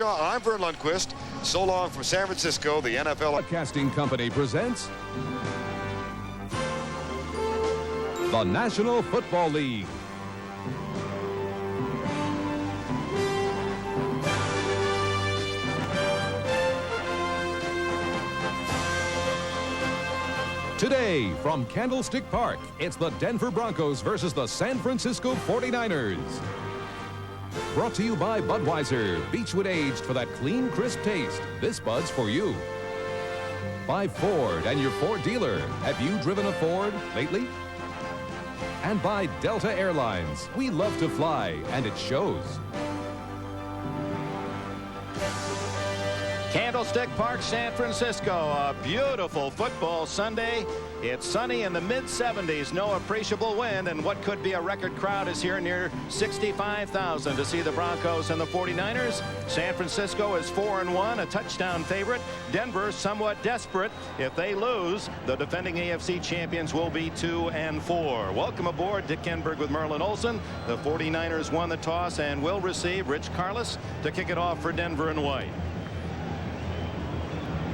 I'm Vern Lundquist. So long from San Francisco, the NFL Broadcasting Company presents the National Football League. Today, from Candlestick Park, it's the Denver Broncos versus the San Francisco 49ers. Brought to you by Budweiser, Beechwood aged for that clean, crisp taste. This Bud's for you. By Ford and your Ford dealer. Have you driven a Ford lately? And by Delta Airlines. We love to fly, and it shows. Candlestick Park, San Francisco. A beautiful football Sunday. It's sunny in the mid-70s, no appreciable wind, and what could be a record crowd is here near 65,000 to see the Broncos and the 49ers. San Francisco is 4-1, a touchdown favorite. Denver somewhat desperate. If they lose, the defending AFC champions will be 2-4. Welcome aboard, Dick Enberg with Merlin Olsen. The 49ers won the toss and will receive Rich Carlos to kick it off for Denver and White.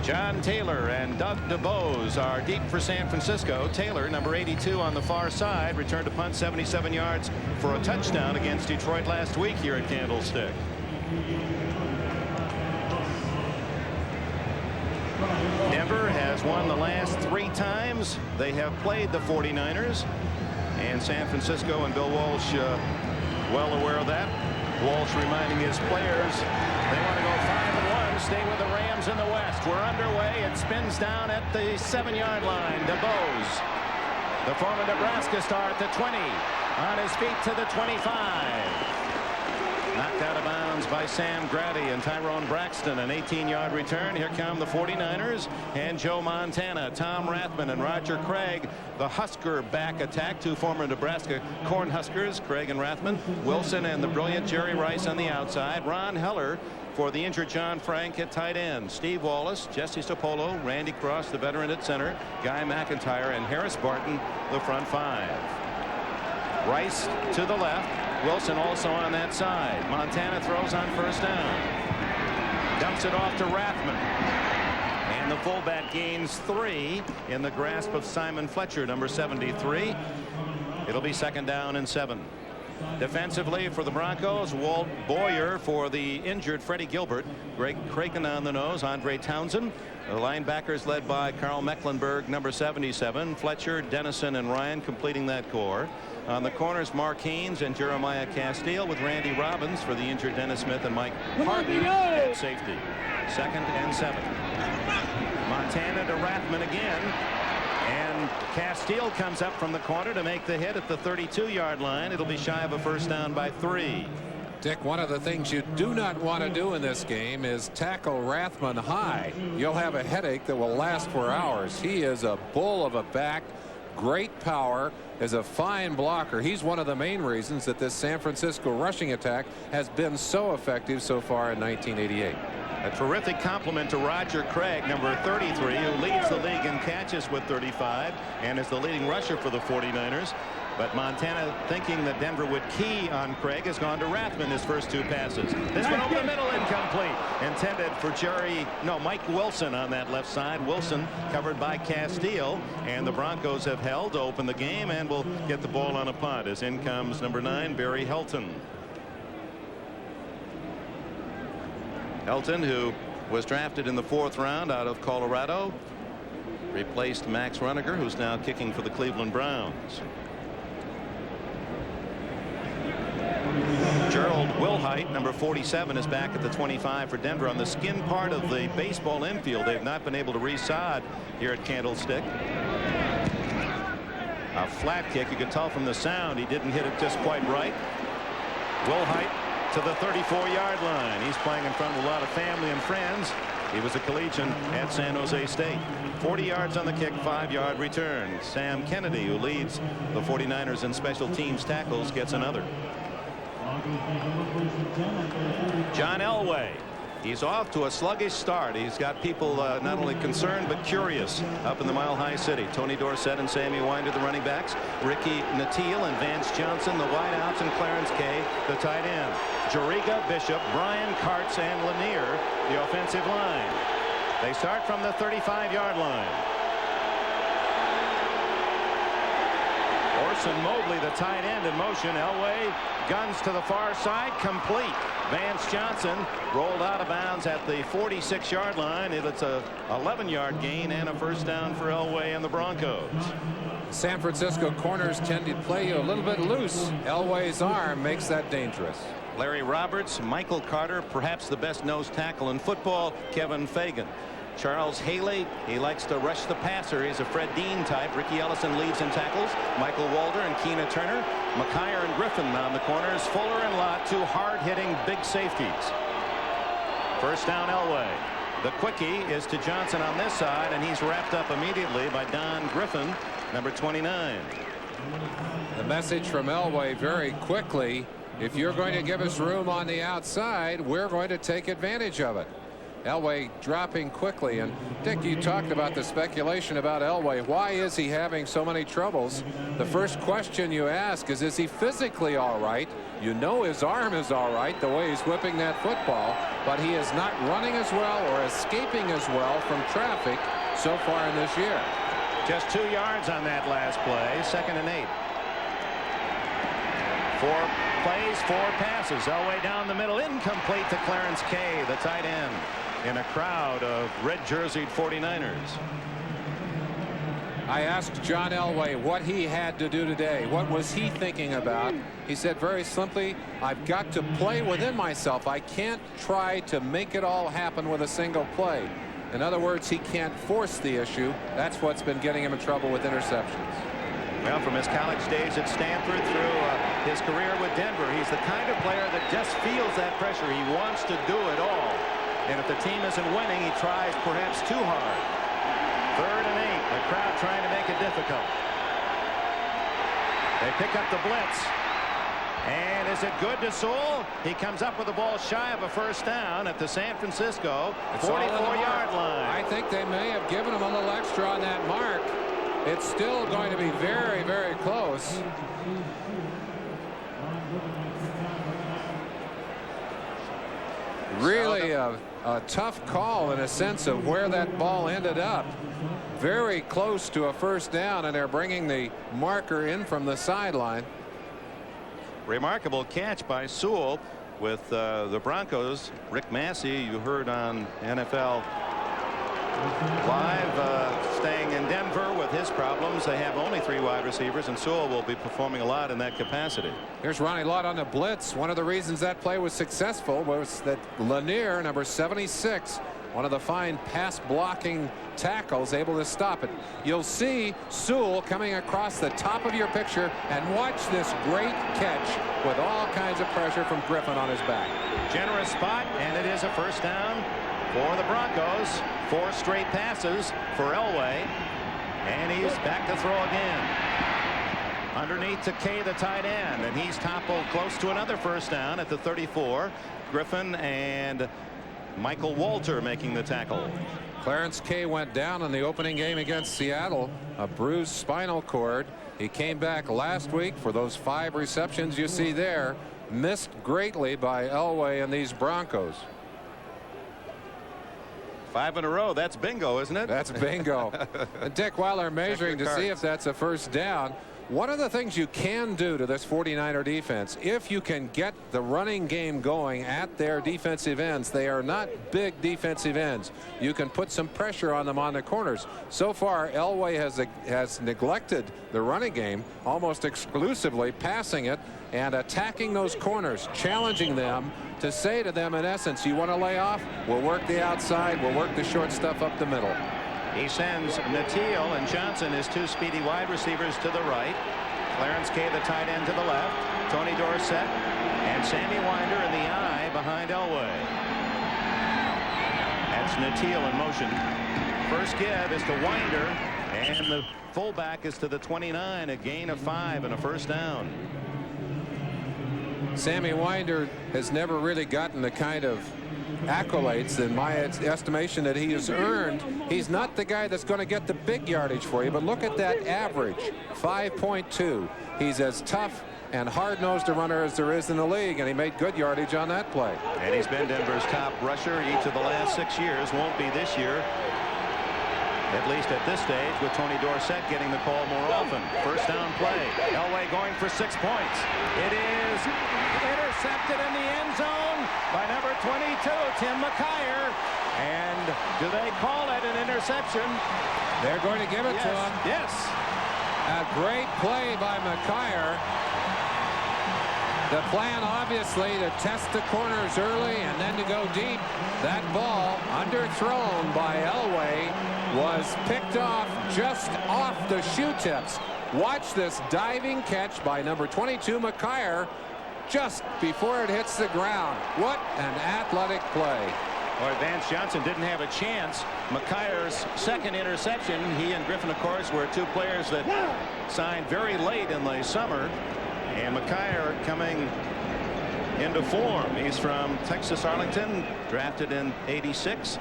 John Taylor and Doug DeBose are deep for San Francisco. Taylor, number 82 on the far side, returned to punt 77 yards for a touchdown against Detroit last week here at Candlestick. Denver has won the last 3 times they have played the 49ers, and San Francisco and Bill Walsh well aware of that. Walsh reminding his players they want to go 5-1, stay with the Rams in the West. We're underway. It spins down at the 7-yard line. DeBose, the former Nebraska star, at the 20, on his feet to the 25. Knocked out of bounds by Sam Grady and Tyrone Braxton. An 18-yard return. Here come the 49ers and Joe Montana, Tom Rathman, and Roger Craig. The Husker back attack. 2 former Nebraska Cornhuskers, Craig and Rathman. Wilson and the brilliant Jerry Rice on the outside. Ron Heller for the injured John Frank at tight end. Steve Wallace, Jesse Stopolo, Randy Cross, the veteran at center. Guy McIntyre and Harris Barton, the front 5. Rice to the left. Wilson also on that side. Montana throws on first down. Dumps it off to Rathman. And the fullback gains 3 in the grasp of Simon Fletcher, number 73. It'll be 2nd down and 7. Defensively for the Broncos, Walt Boyer for the injured Freddie Gilbert. Greg Kraken on the nose. Andre Townsend. The linebackers led by Carl Mecklenburg, number 77. Fletcher, Dennison, and Ryan completing that core. On the corners, Mark Haynes and Jeremiah Castile, with Randy Robbins for the injured Dennis Smith and Mike Harden at safety. 2nd and 7. Montana to Rathman again. And Castile comes up from the corner to make the hit at the 32-yard line. It'll be shy of a first down by 3. Dick, one of the things you do not want to do in this game is tackle Rathman high. You'll have a headache that will last for hours. He is a bull of a back. Great power, is a fine blocker. He's one of the main reasons that this San Francisco rushing attack has been so effective so far in 1988. A terrific compliment to Roger Craig, number 33, who leads the league in catches with 35 and is the leading rusher for the 49ers. But Montana, thinking that Denver would key on Craig, has gone to Rathman his first 2 passes. This one over the middle, incomplete. Intended for Mike Wilson on that left side. Wilson covered by Castile, and the Broncos have held to open the game and will get the ball on a punt as in comes number 9, Barry Helton. Helton, who was drafted in the 4th round out of Colorado, replaced Max Runager, who's now kicking for the Cleveland Browns. Gerald Wilhite, number 47, is back at the 25 for Denver on the skin part of the baseball infield. They've not been able to resod here at Candlestick. A flat kick. You could tell from the sound he didn't hit it just quite right. Wilhite to the 34-yard line. He's playing in front of a lot of family and friends. He was a collegian at San Jose State. 40 yards on the kick, 5-yard return. Sam Kennedy, who leads the 49ers in special teams tackles, gets another. John Elway He's off to a sluggish start. He's got people not only concerned but curious up in the Mile High City. Tony Dorsett and Sammy Winder, the running backs. Ricky Natil and Vance Johnson, the wideouts, and Clarence Kay, the tight end. Juriga, Bishop, Bryan, Karts, and Lanier, the offensive line. They start from the 35-yard line. Orson Mobley, the tight end, in motion. Elway guns to the far side, complete. Vance Johnson rolled out of bounds at the 46-yard line. It's a 11-yard gain and a first down for Elway and the Broncos. San Francisco corners tend to play you a little bit loose. Elway's arm makes that dangerous. Larry Roberts, Michael Carter, perhaps the best nose tackle in football, Kevin Fagan. Charles Haley, he likes to rush the passer. He's a Fred Dean type. Ricky Ellison leads in tackles. Michael Walter and Keena Turner. McKyer and Griffin on the corners. Fuller and Lott, two hard-hitting big safeties. First down, Elway. The quickie is to Johnson on this side, and he's wrapped up immediately by Don Griffin, number 29. The message from Elway very quickly: if you're going to give us room on the outside, we're going to take advantage of it. Elway dropping quickly. And Dick, you talked about the speculation about Elway. Why is he having so many troubles? The first question you ask is he physically all right? You know his arm is all right the way he's whipping that football, but he is not running as well or escaping as well from traffic so far in this year. Just 2 yards on that last play. 2nd and 8. 4 plays, 4 passes. Elway down the middle, incomplete to Clarence Kay, the tight end, in a crowd of red jerseyed 49ers. I asked John Elway what he had to do today. What was he thinking about? He said very simply, I've got to play within myself. I can't try to make it all happen with a single play. In other words, he can't force the issue. That's what's been getting him in trouble with interceptions. Well, from his college days at Stanford through his career with Denver, he's the kind of player that just feels that pressure. He wants to do it all. And if the team isn't winning, he tries perhaps too hard. 3rd and 8. The crowd trying to make it difficult. They pick up the blitz. And is it good to Sewell? He comes up with the ball shy of a first down at the San Francisco 44-yard line. I think they may have given him a little extra on that mark. It's still going to be very, very close. Really a tough call in a sense of where that ball ended up. Very close to a first down, and they're bringing the marker in from the sideline. Remarkable catch by Sewell with the Broncos. Rick Massey, you heard on NFL Live, staying in Denver with his problems. They have only 3 wide receivers, and Sewell will be performing a lot in that capacity. Here's Ronnie Lott on the blitz. One of the reasons that play was successful was that Lanier, number 76, one of the fine pass blocking tackles, able to stop it. You'll see Sewell coming across the top of your picture, and watch this great catch with all kinds of pressure from Griffin on his back. Generous spot, and it is a first down for the Broncos. 4 straight passes for Elway, and he's back to throw again. Underneath to Kay, the tight end, and he's toppled close to another first down at the 34. Griffin and Michael Walter making the tackle. Clarence Kay went down in the opening game against Seattle, a bruised spinal cord. He came back last week for those 5 receptions you see there, missed greatly by Elway and these Broncos. 5 in a row. That's bingo, isn't it? That's bingo. And Dick, while they're measuring to see if that's a first down, one of the things you can do to this 49er defense, if you can get the running game going at their defensive ends, they are not big defensive ends. You can put some pressure on them on the corners. So far, Elway has neglected the running game, almost exclusively passing it and attacking those corners, challenging them to say to them, in essence, you want to lay off? We'll work the outside. We'll work the short stuff up the middle. He sends Nateel and Johnson, his 2 speedy wide receivers, to the right. Clarence Kay, the tight end, to the left. Tony Dorsett and Sammy Winder in the eye behind Elway. That's Nateel in motion. First give is to Winder, and the fullback is to the 29. A gain of 5 and a first down. Sammy Winder has never really gotten the kind of accolades, in my estimation, that he has earned. He's not the guy that's going to get the big yardage for you, but look at that average, 5.2. He's as tough and hard-nosed a runner as there is in the league, and he made good yardage on that play. And he's been Denver's top rusher each of the last 6 years. Won't be this year, at least at this stage, with Tony Dorsett getting the call more often. First down play. Elway going for 6 points. It is intercepted in the end zone by number 22, Tim McKyer. And do they call it an interception? They're going to give it to him. Yes. A great play by McKyer. The plan, obviously, to test the corners early and then to go deep. That ball, underthrown by Elway, was picked off just off the shoe tips. Watch this diving catch by number 22, McKyer, just before it hits the ground. What an athletic play. Well, Vance Johnson didn't have a chance. McKyer's second interception. He and Griffin, of course, were two players that signed very late in the summer. And McKyer coming into form. He's from Texas Arlington, drafted in '86,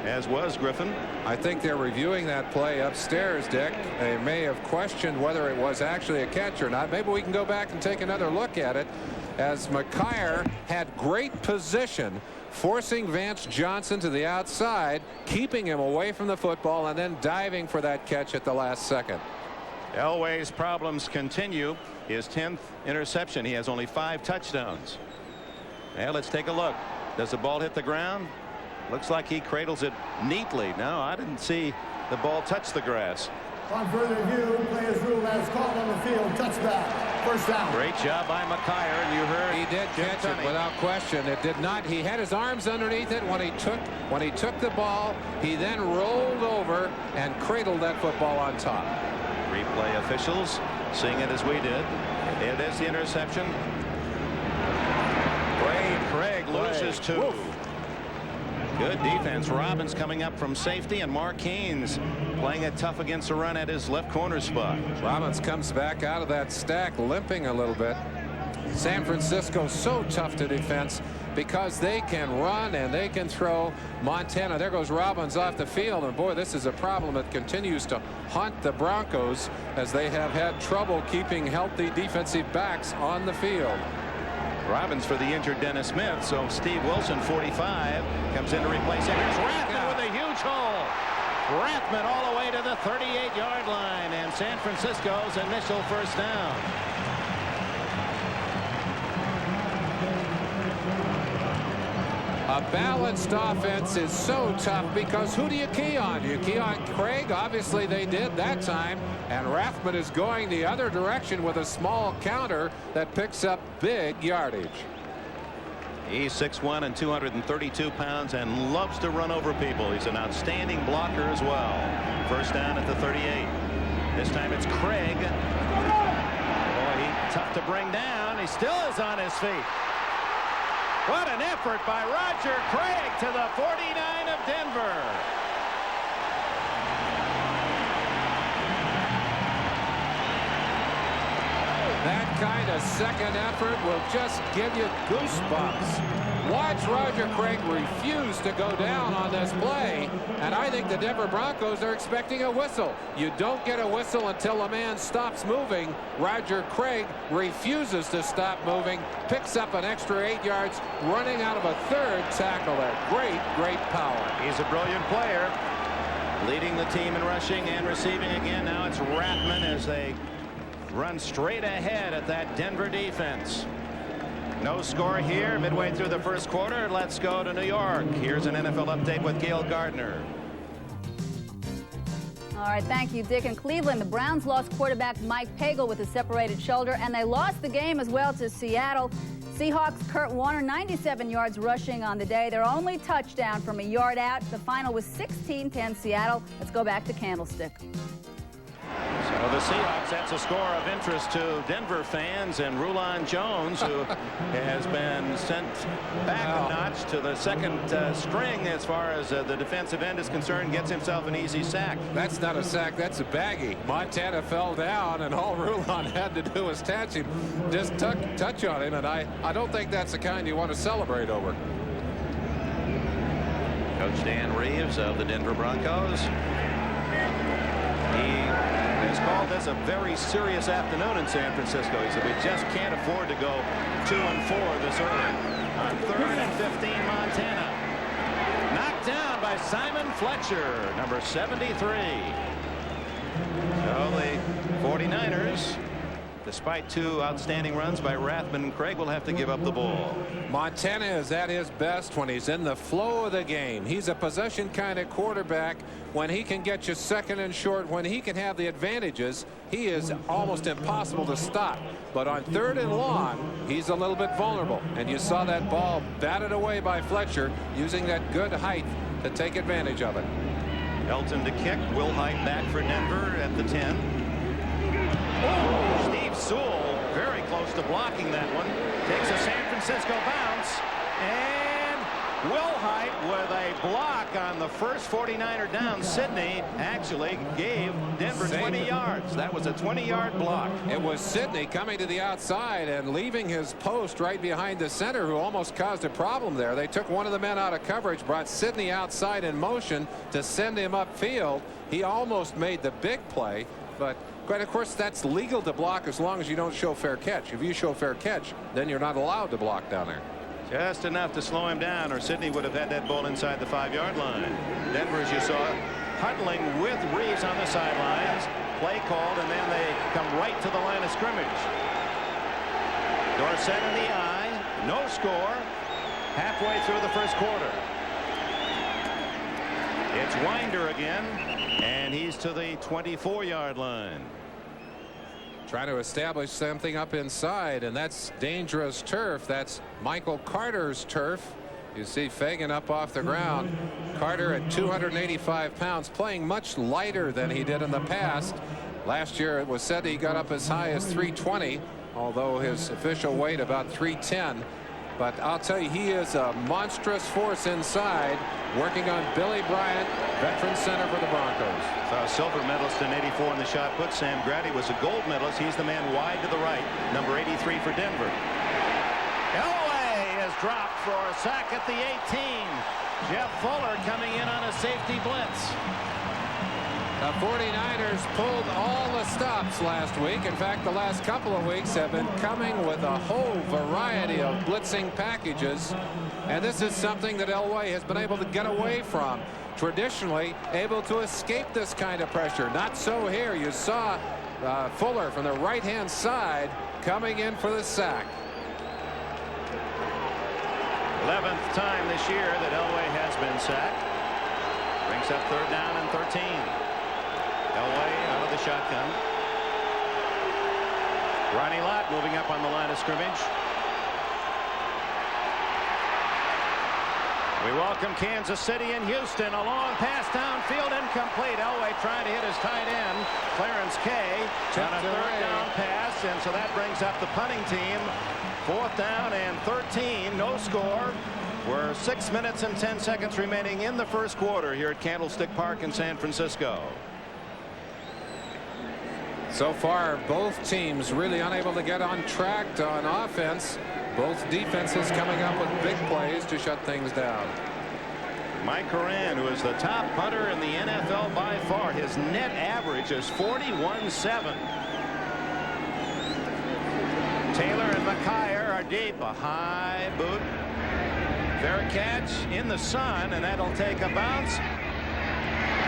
as was Griffin. I think they're reviewing that play upstairs, Dick. They may have questioned whether it was actually a catch or not. Maybe we can go back and take another look at it, as McKyer had great position, forcing Vance Johnson to the outside, keeping him away from the football, and then diving for that catch at the last second. Elway's problems continue. His 10th interception. He has only 5 touchdowns. Now let's take a look. Does the ball hit the ground? Looks like he cradles it neatly. No, I didn't see the ball touch the grass. On further review, players rule as called on the field. Touchback. First down. Great job by McKyer, and you heard he did Jim catch Tunney. it without question. It did not. He had his arms underneath it when he took the ball. He then rolled over and cradled that football on top. Replay officials seeing it as we did. It is the interception. Craig loses 2. Woof. Good defense. Robbins coming up from safety, and Mark Haynes playing it tough against the run at his left corner spot. Robbins comes back out of that stack limping a little bit. San Francisco so tough to defense because they can run and they can throw. Montana, there goes Robbins off the field, and boy, this is a problem that continues to haunt the Broncos as they have had trouble keeping healthy defensive backs on the field. Robbins for the injured Dennis Smith. So Steve Wilson, 45, comes in to replace him. Here's Rathman with a huge hole. Rathman all the way to the 38-yard line, and San Francisco's initial first down. A balanced offense is so tough because who do you key on? You key on Craig? Obviously they did that time. And Rathman is going the other direction with a small counter that picks up big yardage. He's 6'1" and 232 pounds and loves to run over people. He's an outstanding blocker as well. First down at the 38. This time it's Craig. Boy, he's tough to bring down. He still is on his feet. What an effort by Roger Craig to the 49 of Denver. That kind of second effort will just give you goosebumps. Watch Roger Craig refuse to go down on this play, and I think the Denver Broncos are expecting a whistle. You don't get a whistle until a man stops moving. Roger Craig refuses to stop moving, picks up an extra 8 yards, running out of a third tackle there. Great power. He's a brilliant player, leading the team in rushing and receiving again. Now it's Rathman as they run straight ahead at that Denver defense. No score here midway through the first quarter. Let's go to New York. Here's an NFL update with Gail Gardner. All right, thank you, Dick. In Cleveland, the Browns lost quarterback Mike Pagel with a separated shoulder, and they lost the game as well to Seattle. Seahawks' Kurt Warner, 97 yards rushing on the day. Their only touchdown from a yard out. The final was 16-10 Seattle. Let's go back to Candlestick. So the Seahawks, that's a score of interest to Denver fans, and Rulon Jones, who has been sent back a notch to the second string as far as the defensive end is concerned, gets himself an easy sack. That's not a sack, that's a baggie. Montana fell down, and all Rulon had to do was touch him, just touch on him, and I don't think that's the kind you want to celebrate over. Coach Dan Reeves of the Denver Broncos. He has called this a very serious afternoon in San Francisco. He said we just can't afford to go 2-4 this early. On 3rd and 15, Montana. Knocked down by Simon Fletcher, number 73. So the 49ers, despite 2 outstanding runs by Rathman and Craig, will have to give up the ball. Montana is at his best when he's in the flow of the game. He's a possession kind of quarterback. When he can get you second and short, when he can have the advantages, he is almost impossible to stop. But on 3rd and long, he's a little bit vulnerable. And you saw that ball batted away by Fletcher using that good height to take advantage of it. Elton to kick. Will Hyde back for Denver at the 10. Oh, Steve Sewell very close to blocking that one. Takes a San Francisco bounce. And Will Hyde with a block on the first 49er down. Sidney actually gave Denver 20 yards. That was a 20-yard block. It was Sidney coming to the outside and leaving his post right behind the center, who almost caused a problem there. They took one of the men out of coverage, brought Sidney outside in motion to send him upfield. He almost made the big play, but of course that's legal to block as long as you don't show fair catch. If you show fair catch, then you're not allowed to block down there. Just enough to slow him down, or Sidney would have had that ball inside the 5-yard line. Denver, as you saw, huddling with Reeves on the sidelines. Play called, and then they come right to the line of scrimmage. Dorsett in the eye. No score. Halfway through the first quarter. It's Winder again, and he's to the 24-yard line. Trying to establish something up inside, and that's dangerous turf. That's Michael Carter's turf. You see Fagan up off the ground. Carter at 285 pounds, playing much lighter than he did in the past. Last year it was said he got up as high as 320, although his official weight about 310. But I'll tell you, he is a monstrous force inside, working on Billy Bryant, veteran center for the Broncos. So silver medalist in '84 in the shot put. Sam Grady was a gold medalist. He's the man wide to the right, number 83 for Denver. Elway is dropped for a sack at the 18. Jeff Fuller coming in on a safety blitz. The 49ers pulled all the stops last week. In fact, the last couple of weeks have been coming with a whole variety of blitzing packages. And this is something that Elway has been able to get away from. Traditionally able to escape this kind of pressure. Not so here. You saw Fuller from the right-hand side coming in for the sack. 11th time this year that Elway has been sacked. Brings up 3rd down and 13. Elway out of the shotgun. Ronnie Lott moving up on the line of scrimmage. We welcome Kansas City and Houston. A long pass downfield, incomplete. Elway trying to hit his tight end, Clarence Kay, on a 3rd down pass, and so that brings up the punting team. 4th down and 13. No score. We're 6 minutes and 10 seconds remaining in the first quarter here at Candlestick Park in San Francisco. So far, both teams really unable to get on track on offense. Both defenses coming up with big plays to shut things down. Mike Horan, who is the top punter in the NFL by far. His net average is 41-7. Taylor and McKyer are deep. A high boot. Fair catch in the sun, and that'll take a bounce.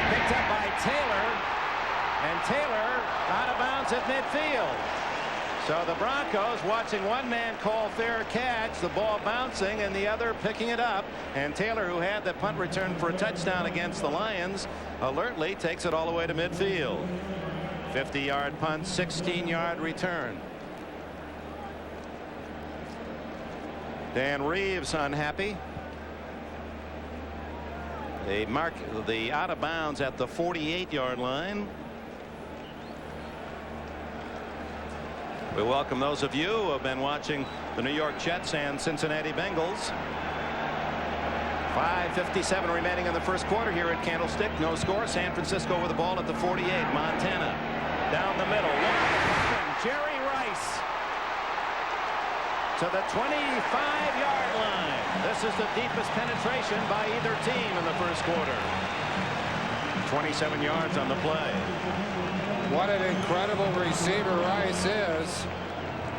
Picked up by Taylor. And Taylor out of bounds at midfield. So the Broncos watching one man call fair catch, the ball bouncing, and the other picking it up. And Taylor, who had the punt return for a touchdown against the Lions, alertly takes it all the way to midfield. 50-yard punt, 16-yard return. Dan Reeves unhappy. They mark the out of bounds at the 48-yard line. We welcome those of you who have been watching the New York Jets and Cincinnati Bengals. 5:57 remaining in the first quarter here at Candlestick. No score. San Francisco with the ball at the 48. Montana down the middle. Jerry Rice to the 25-yard line. This is the deepest penetration by either team in the first quarter. 27 yards on the play. What an incredible receiver Rice is.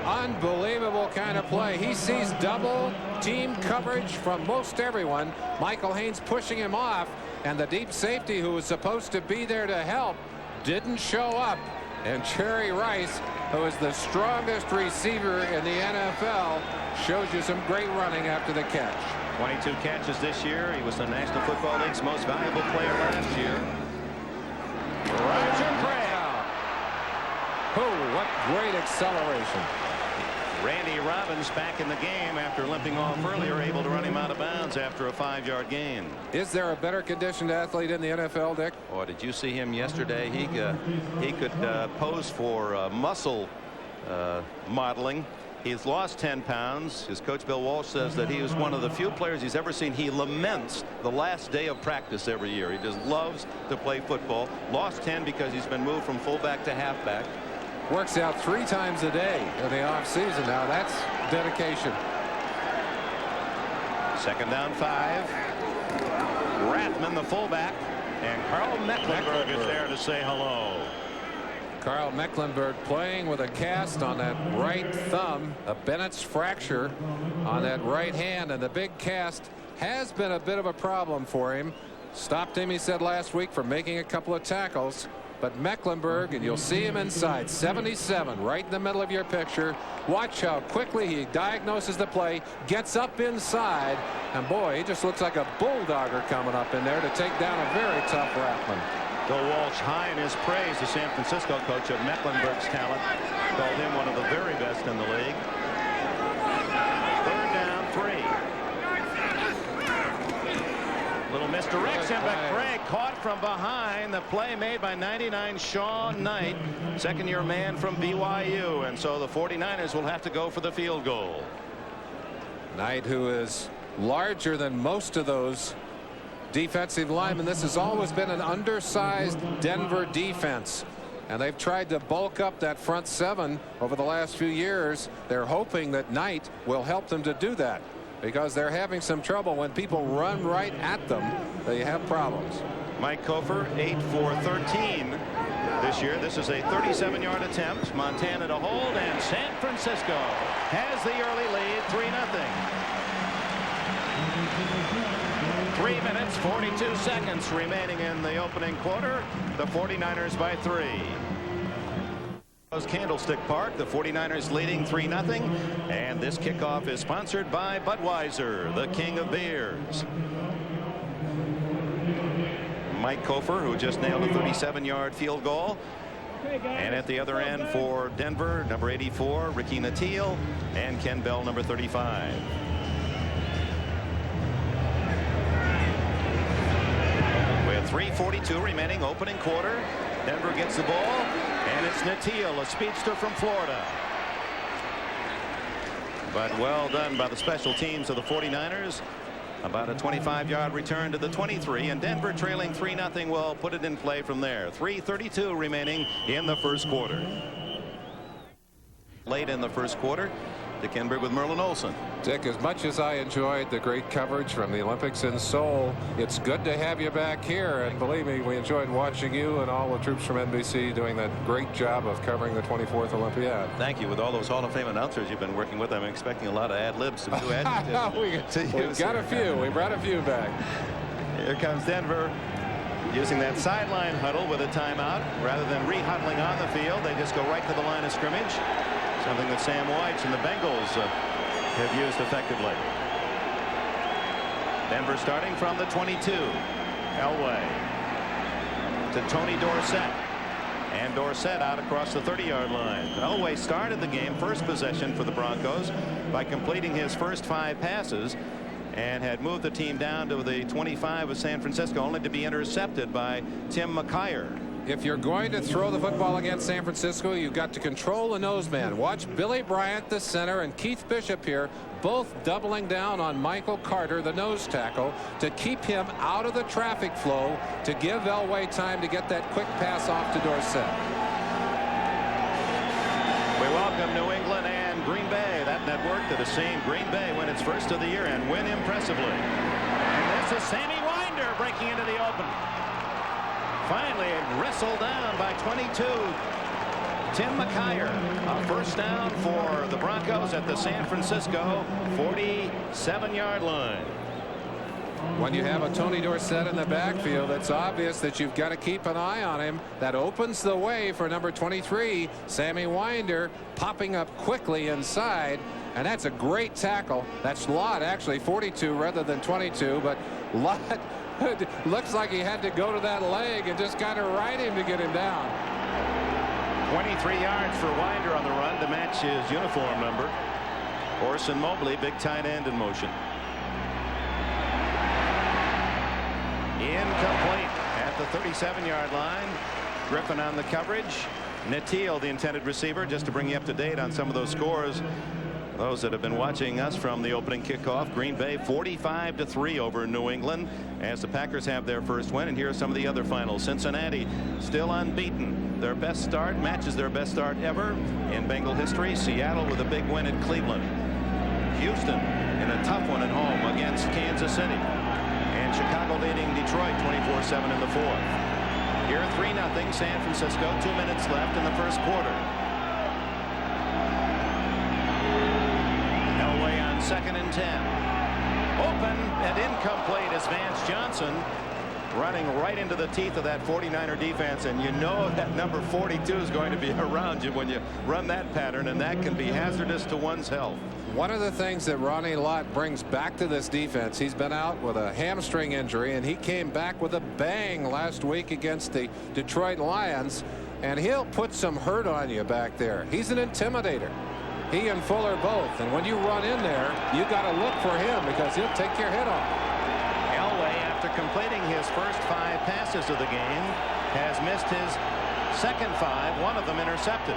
Unbelievable kind of play. He sees double team coverage from most everyone. Michael Haynes pushing him off, and the deep safety who was supposed to be there to help didn't show up. And Jerry Rice, who is the strongest receiver in the NFL, shows you some great running after the catch. 22 catches this year. He was the National Football League's most valuable player last year. Roger Craig. Oh, what great acceleration. Randy Robbins back in the game after limping off earlier, able to run him out of bounds after a 5-yard gain. Is there a better conditioned athlete in the NFL, Dick? Oh, did you see him yesterday? He could pose for muscle modeling. He's lost 10 pounds. His coach Bill Walsh says that he was one of the few players he's ever seen. He laments the last day of practice every year. He just loves to play football. Lost 10 because he's been moved from fullback to halfback. Works out 3 times a day in the offseason. Now that's dedication. 2nd down 5. Rathman, the fullback, and Carl Mecklenburg is there to say hello. Carl Mecklenburg playing with a cast on that right thumb, a Bennett's fracture on that right hand, and the big cast has been a bit of a problem for him. Stopped him, he said last week, from making a couple of tackles. But Mecklenburg, and you'll see him inside, 77, right in the middle of your picture. Watch how quickly he diagnoses the play, gets up inside, and boy, he just looks like a bulldogger coming up in there to take down a very tough Rathman. Bill Walsh, high in his praise, the San Francisco coach, of Mecklenburg's talent. Called him one of the very best in the league. 3rd down 3. Little misdirection, but Craig caught from behind. The play made by 99 Sean Knight, 2nd-year man from BYU, and so the 49ers will have to go for the field goal. Knight, who is larger than most of those defensive linemen. This has always been an undersized Denver defense, and they've tried to bulk up that front 7 over the last few years. They're hoping that Knight will help them to do that, because they're having some trouble when people run right at them. They have problems. Mike Cofer, 8 for 13 this year. This is a 37-yard attempt. Montana to hold, and San Francisco has the early lead, 3-0. 3 minutes, 42 seconds remaining in the opening quarter. The 49ers by 3. Candlestick Park, the 49ers leading 3-0. And this kickoff is sponsored by Budweiser, the king of beers. Mike Cofer, who just nailed a 37-yard field goal. And at the other end for Denver, number 84, Ricky Natil, and Ken Bell, number 35. With 3:42 remaining, opening quarter. Denver gets the ball, and it's Natil, a speedster from Florida. But well done by the special teams of the 49ers. About a 25-yard return to the 23, and Denver trailing 3-0 will put it in play from there. 3:32 remaining in the first quarter. Late in the first quarter, Dick Enberg with Merlin Olsen. Dick, as much as I enjoyed the great coverage from the Olympics in Seoul, it's good to have you back here. And believe me, we enjoyed watching you and all the troops from NBC doing that great job of covering the 24th Olympiad. Thank you. With all those Hall of Fame announcers you've been working with, I'm expecting a lot of ad-libs, some new adjectives. We've got a few. We brought a few back. Here comes Denver using that sideline huddle with a timeout. Rather than re-huddling on the field, they just go right to the line of scrimmage. Something that Sam White and the Bengals have used effectively. Denver starting from the 22. Elway to Tony Dorsett. And Dorsett out across the 30-yard line. Elway started the game, first possession for the Broncos, by completing his first 5 passes and had moved the team down to the 25 of San Francisco, only to be intercepted by Tim McKyer. If you're going to throw the football against San Francisco, you've got to control the nose man. Watch Billy Bryant, the center, and Keith Bishop here, both doubling down on Michael Carter, the nose tackle, to keep him out of the traffic flow, to give Elway time to get that quick pass off to Dorsett. We welcome New England and Green Bay. That network that has seen Green Bay win its first of the year and win impressively. And this is Sammy Winder breaking into the open. finally wrestled down by 22. Tim McKyer, a first down for the Broncos at the San Francisco 47-yard line. When you have a Tony Dorsett in the backfield, it's obvious that you've got to keep an eye on him. That opens the way for number 23, Sammy Winder, popping up quickly inside. And that's a great tackle. That's Lott, actually 42 rather than 22. But Lott looks like he had to go to that leg and just kind of ride him to get him down. 23 yards for Winder on the run to match his uniform number. Orson Mobley, big tight end in motion. Incomplete at the 37-yard line. Griffin on the coverage. Natil, the intended receiver, just to bring you up to date on some of those scores. Those that have been watching us from the opening kickoff. Green Bay 45-3 over New England as the Packers have their first win. And here are some of the other finals. Cincinnati still unbeaten. Their best start matches their best start ever in Bengal history. Seattle with a big win at Cleveland. Houston in a tough one at home against Kansas City. And Chicago leading Detroit 24-7 in the fourth. Here 3-0 San Francisco. 2 minutes left in the first quarter. Elway on 2nd and 10. Open and incomplete as Vance Johnson running right into the teeth of that 49er defense. And you know that number 42 is going to be around you when you run that pattern, and that can be hazardous to one's health. One of the things that Ronnie Lott brings back to this defense, he's been out with a hamstring injury, and he came back with a bang last week against the Detroit Lions, and he'll put some hurt on you back there. He's an intimidator. He and Fuller both, and when you run in there, you got to look for him because he'll take your head off. Elway, after completing his first 5 passes of the game, has missed his second 5, one of them intercepted.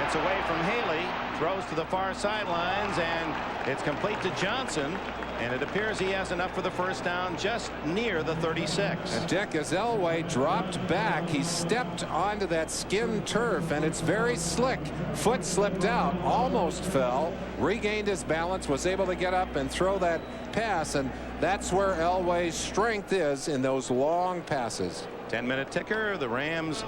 Gets away from Haley, throws to the far sidelines, and it's complete to Johnson, and it appears he has enough for the first down just near the 36. And Dick, as Elway dropped back, he stepped onto that skin turf, and it's very slick. Foot slipped out, almost fell, regained his balance, was able to get up and throw that pass, and that's where Elway's strength is, in those long passes. 10-minute ticker. The Rams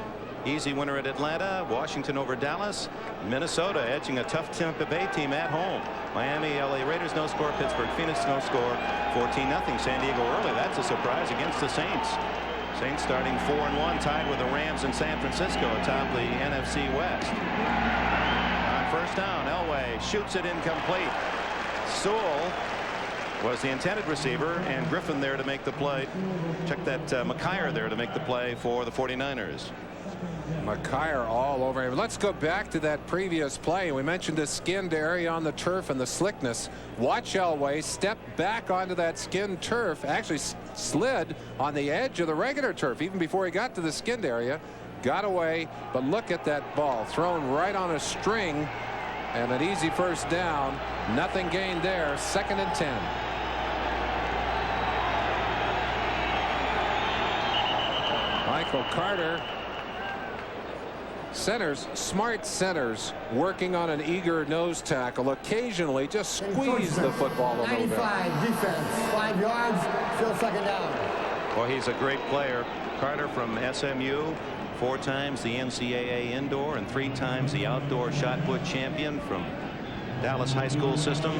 easy winner at Atlanta. Washington over Dallas. Minnesota edging a tough Tampa Bay team at home. Miami, LA Raiders no score. Pittsburgh, Phoenix no score. 14-0 San Diego early. That's a surprise against the Saints. Saints starting 4-1, tied with the Rams in San Francisco atop the NFC West. On first down, Elway shoots it incomplete. Sewell was the intended receiver, and Griffin there to make the play. Check that McKyer there to make the play for the 49ers. McKyer all over him. Let's go back to that previous play. We mentioned the skinned area on the turf and the slickness. Watch Elway step back onto that skinned turf, actually slid on the edge of the regular turf even before he got to the skinned area. Got away, but look at that ball thrown right on a string, and an easy first down. Nothing gained there. 2nd and 10. Michael Carter. Centers, smart centers, working on an eager nose tackle. Occasionally just squeeze the football a little bit. 95 defense, 5 yards, still 2nd down. Well, he's a great player. Carter from SMU, 4 times the NCAA indoor and 3 times the outdoor shot put champion from Dallas high school system.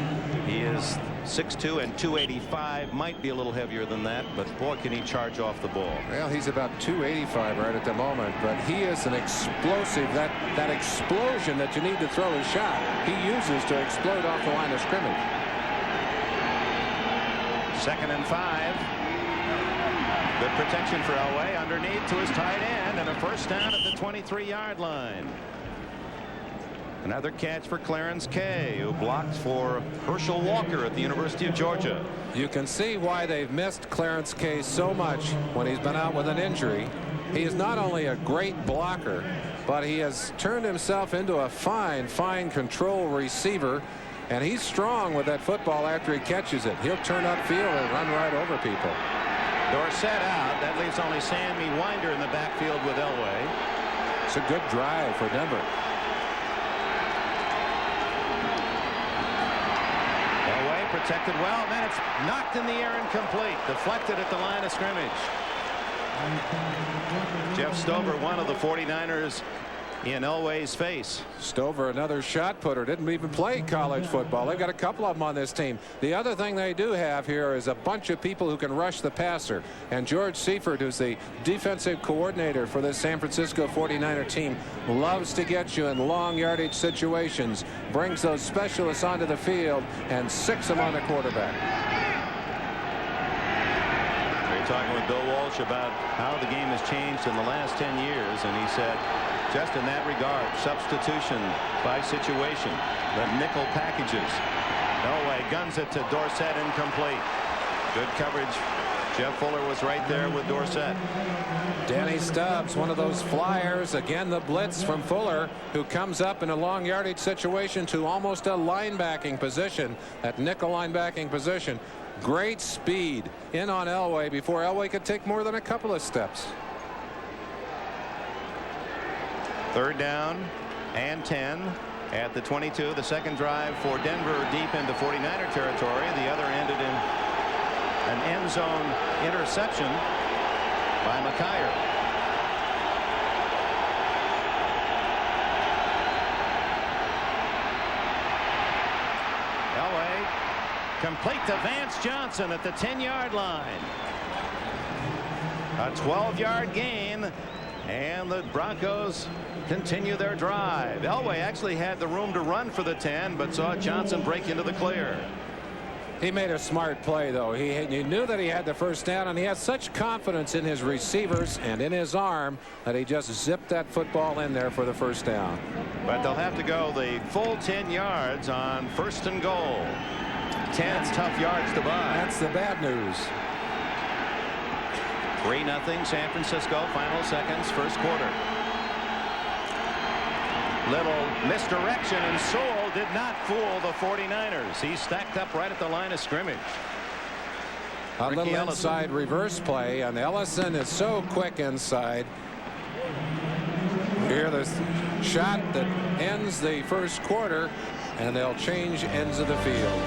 He is 6'2" and 285, might be a little heavier than that, but boy, can he charge off the ball. Well, he's about 285 right at the moment, but he is an explosive. That explosion that you need to throw a shot, he uses to explode off the line of scrimmage. 2nd and 5. Good protection for Elway underneath to his tight end, and a first down at the 23-yard line. Another catch for Clarence Kay, who blocked for Herschel Walker at the University of Georgia. You can see why they've missed Clarence Kay so much when he's been out with an injury. He is not only a great blocker, but he has turned himself into a fine control receiver, and he's strong with that football after he catches it. He'll turn upfield and run right over people. Dorsett out. That leaves only Sammy Winder in the backfield with Elway. It's a good drive for Denver. Protected well, then it's knocked in the air, incomplete, deflected at the line of scrimmage. Jeff Stover, one of the 49ers in Elway's face. Stover, another shot putter, didn't even play college football. They've got a couple of them on this team. The other thing they do have here is a bunch of people who can rush the passer. And George Seifert, who's the defensive coordinator for this San Francisco 49er team, loves to get you in long yardage situations, brings those specialists onto the field, and six them on the quarterback. We're talking with Bill Walsh about how the game has changed in the last 10 years, and he said, just in that regard, substitution by situation, the nickel packages. Elway guns it to Dorsett, incomplete. Good coverage. Jeff Fuller was right there with Dorsett. Danny Stubbs, one of those flyers. Again, the blitz from Fuller, who comes up in a long yardage situation to almost a linebacking position, that nickel linebacking position. Great speed in on Elway before Elway could take more than a couple of steps. Third down and 10 at the 22. The second drive for Denver deep into 49er territory. The other ended in an end zone interception by McKyer. Elway complete to Vance Johnson at the 10-yard line. A 12-yard gain, and the Broncos continue their drive. Elway actually had the room to run for the 10, but saw Johnson break into the clear. He made a smart play, though. He knew that he had the first down, and he had such confidence in his receivers and in his arm that he just zipped that football in there for the first down. But they'll have to go the full 10 yards on first and goal. 10 tough yards to buy. That's the bad news. 3-0 San Francisco. Final seconds, first quarter. Little misdirection, and Sewell did not fool the 49ers. He stacked up right at the line of scrimmage. A Ricky little Ellison. inside reverse play, and Ellison is so quick inside. Here the shot that ends the first quarter, and they'll change ends of the field.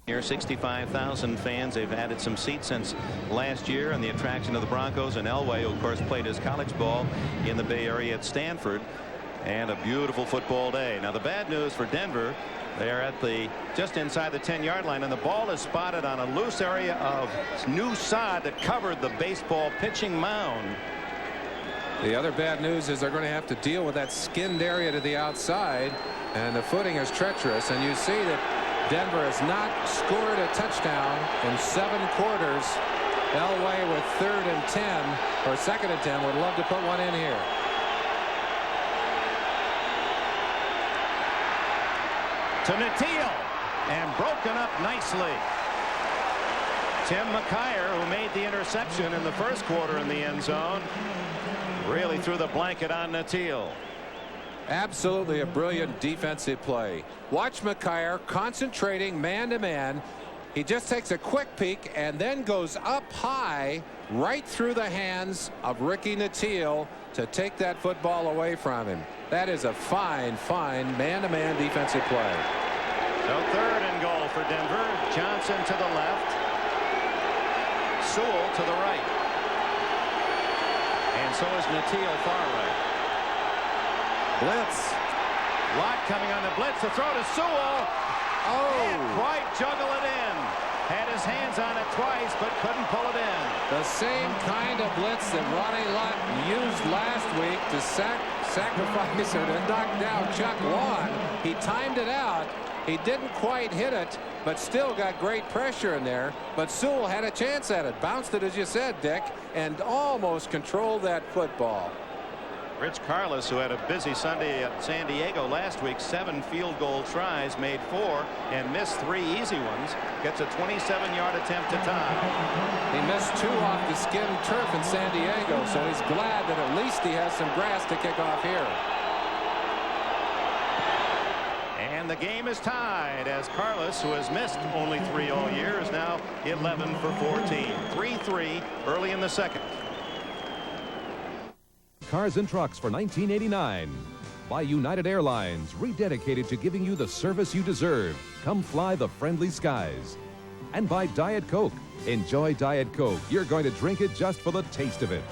Here, 65,000 fans. They've added some seats since last year, and the attraction of the Broncos, and Elway, who of course played his college ball in the Bay Area at Stanford, and a beautiful football day. Now the bad news for Denver, they're at the just inside the 10-yard line, and the ball is spotted on a loose area of new sod that covered the baseball pitching mound. The other bad news is they're going to have to deal with that skinned area to the outside, and the footing is treacherous, and you see that Denver has not scored a touchdown in 7 quarters. Elway with 3rd and 10 or 2nd and 10 would love to put one in here. To Natil, and broken up nicely. Tim McKyer, who made the interception in the first quarter in the end zone, really threw the blanket on Natil. Absolutely a brilliant defensive play. Watch McKyer concentrating man-to-man. He just takes a quick peek and then goes up high right through the hands of Ricky Natil to take that football away from him. That is a fine man-to-man defensive play. So 3rd and goal for Denver. Johnson to the left. Sewell to the right. And so is Natil far right. Blitz. Lott coming on the blitz. The throw to Sewell. And quite juggle it in. Had his hands on it twice, but couldn't pull it in. The same kind of blitz that Ronnie Lott used last week to sacrifice or to knock down Chuck Long. He timed it out. He didn't quite hit it, but still got great pressure in there. But Sewell had a chance at it. Bounced it, as you said, Dick, and almost controlled that football. Rich Karlis, who had a busy Sunday at San Diego last week, 7 field goal tries, made 4 and missed 3 easy ones, gets a 27-yard attempt to tie. He missed 2 off the skin turf in San Diego, so he's glad that at least he has some grass to kick off here. And the game is tied as Karlis, who has missed only 3 all year, is now 11 for 14. 3-3 early in the second. Cars and Trucks for 1989. By United Airlines, rededicated to giving you the service you deserve. Come fly the friendly skies. And by Diet Coke. Enjoy Diet Coke. You're going to drink it just for the taste of it.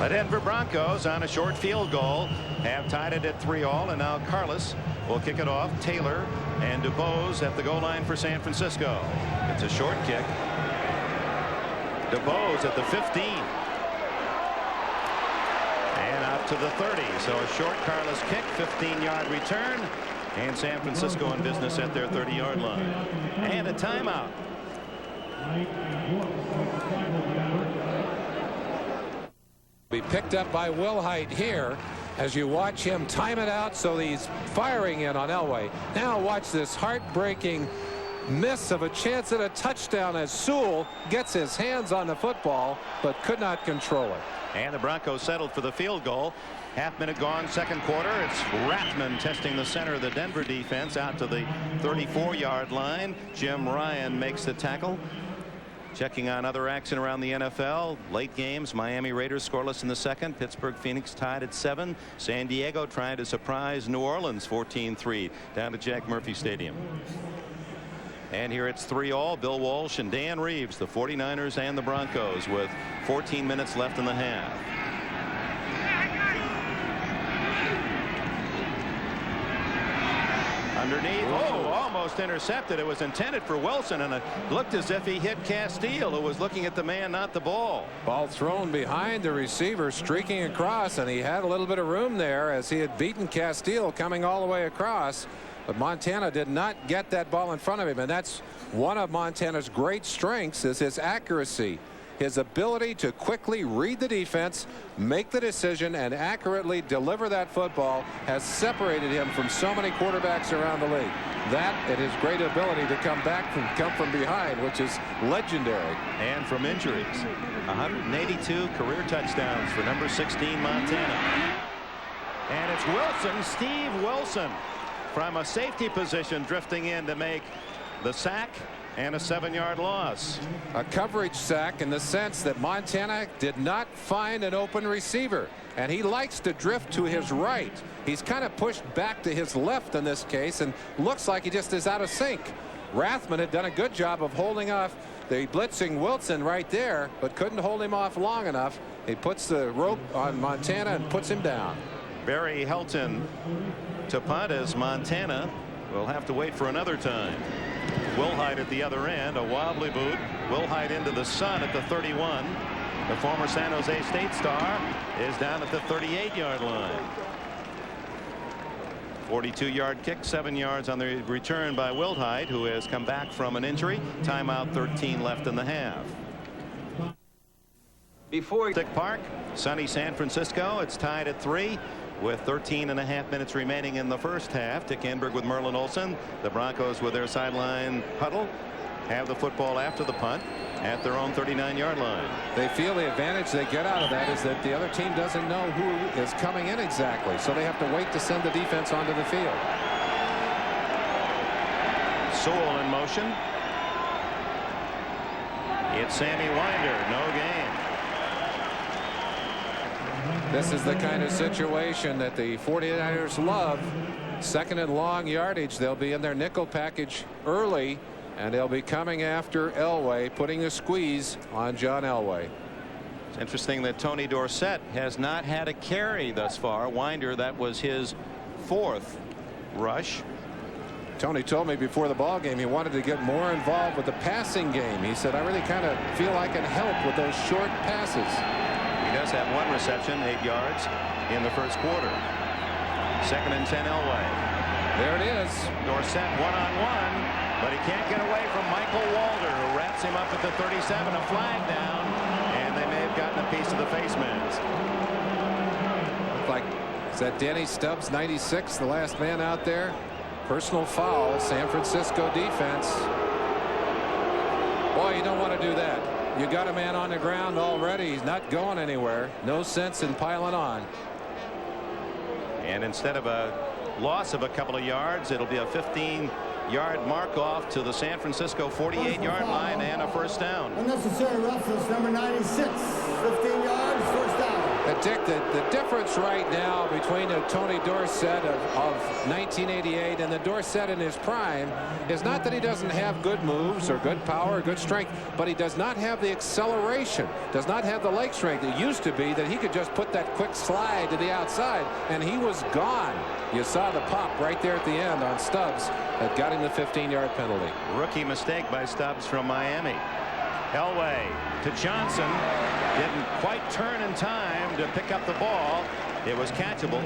The Denver Broncos on a short field goal have tied it at 3-all, and now Carlos will kick it off. Taylor and DuBose at the goal line for San Francisco. It's a short kick. DuBose at the 15 and out to the 30. So a short Carlos kick, 15-yard return, and San Francisco in business at their 30-yard line. And a timeout. Be picked up by Wilhite here as you watch him time it out, so he's firing in on Elway. Now watch this heartbreaking miss of a chance at a touchdown as Sewell gets his hands on the football but could not control it. And the Broncos settled for the field goal. Half-minute gone, second quarter. It's Rathman testing the center of the Denver defense out to the 34-yard line. Jim Ryan makes the tackle. Checking on other action around the NFL. Late games, Miami Raiders scoreless in the second. Pittsburgh Phoenix tied at 7. San Diego trying to surprise New Orleans 14-3 down to Jack Murphy Stadium. And here it's 3-all. Bill Walsh and Dan Reeves, the 49ers and the Broncos, with 14 minutes left in the half. Underneath, almost intercepted. It was intended for Wilson, and it looked as if he hit Castile, who was looking at the man, not the ball. Ball thrown behind the receiver, streaking across, and he had a little bit of room there as he had beaten Castile coming all the way across. But Montana did not get that ball in front of him, and that's one of Montana's great strengths, is his accuracy. His ability to quickly read the defense, make the decision, and accurately deliver that football has separated him from so many quarterbacks around the league. That and his great ability to come from behind, which is legendary. And from injuries. 182 career touchdowns for number 16 Montana. And it's Wilson, Steve Wilson, from a safety position, drifting in to make the sack and a 7-yard loss. A coverage sack in the sense that Montana did not find an open receiver, and he likes to drift to his right. He's kind of pushed back to his left in this case, and looks like he just is out of sync. Rathman had done a good job of holding off the blitzing Wilson right there, but couldn't hold him off long enough. He puts the rope on Montana and puts him down. Barry Helton to punt as Montana will have to wait for another time. Wilhite at the other end, a wobbly boot. Wilhite into the sun at the 31. The former San Jose State star is down at the 38-yard line. 42-yard kick, 7 yards on the return by Wilhite, who has come back from an injury. Timeout, 13 left in the half. Before Stick Park, sunny San Francisco. It's tied at 3. With 13.5 minutes remaining in the first half. Dick Enberg with Merlin Olsen. The Broncos with their sideline huddle have the football after the punt at their own 39-yard line. They feel the advantage they get out of that is that the other team doesn't know who is coming in exactly, so they have to wait to send the defense onto the field. Sewell in motion. It's Sammy Winder, no gain. This is the kind of situation that the 49ers love. Second and long yardage. They'll be in their nickel package early, and they'll be coming after Elway, putting a squeeze on John Elway. It's interesting that Tony Dorsett has not had a carry thus far. Winder, that was his 4th rush. Tony told me before the ball game he wanted to get more involved with the passing game. He said, I really kind of feel I can help with those short passes. He does have 1 reception, 8 yards in the first quarter. 2nd and 10 Elway. There it is. Dorsett one-on-one, but he can't get away from Michael Walder, who wraps him up at the 37. A flag down, and they may have gotten a piece of the face mask. Looked like, is that Danny Stubbs, 96, the last man out there? Personal foul, San Francisco defense. Boy, you don't want to do that. You got a man on the ground already. He's not going anywhere. No sense in piling on. And instead of a loss of a couple of yards, it'll be a 15 yard mark off to the San Francisco 48-yard line and a first down. Unnecessary roughness, number 96. 15 yards, first down. Dick, the difference right now between the Tony Dorsett of 1988 and the Dorsett in his prime is not that he doesn't have good moves or good power or good strength, but he does not have the acceleration, does not have the leg strength. It used to be that he could just put that quick slide to the outside, and he was gone. You saw the pop right there at the end on Stubbs that got him the 15-yard penalty. Rookie mistake by Stubbs from Miami. Elway to Johnson. Didn't quite turn in time to pick up the ball. It was catchable.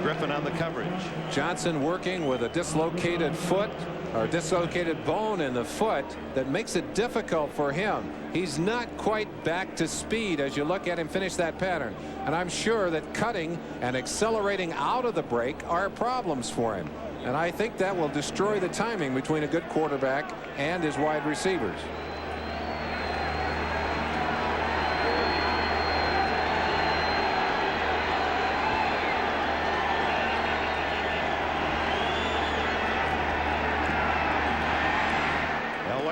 Griffin on the coverage. Johnson working with a dislocated foot or dislocated bone in the foot that makes it difficult for him. He's not quite back to speed as you look at him finish that pattern. And I'm sure that cutting and accelerating out of the break are problems for him. And I think that will destroy the timing between a good quarterback and his wide receivers.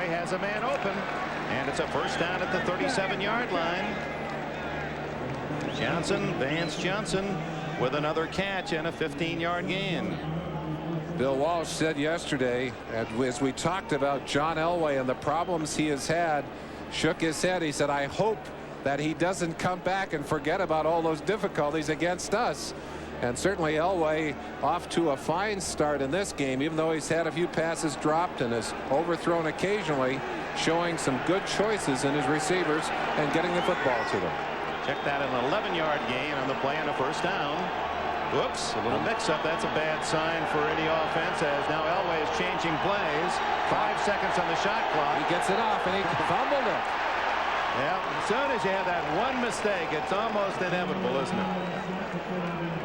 Has a man open, and it's a first down at the 37-yard line. Vance Johnson with another catch and a 15-yard gain. Bill Walsh said yesterday, as we talked about John Elway and the problems he has had, shook his head. He said, I hope that he doesn't come back and forget about all those difficulties against us. And certainly Elway off to a fine start in this game, even though he's had a few passes dropped and is overthrown occasionally, showing some good choices in his receivers and getting the football to them. Check that, an 11-yard gain on the play and a first down. Whoops, a little mix-up. That's a bad sign for any offense, as now Elway is changing plays. 5 seconds on the shot clock. He gets it off, and he fumbled it. Yeah, as soon as you have that one mistake, it's almost inevitable, isn't it?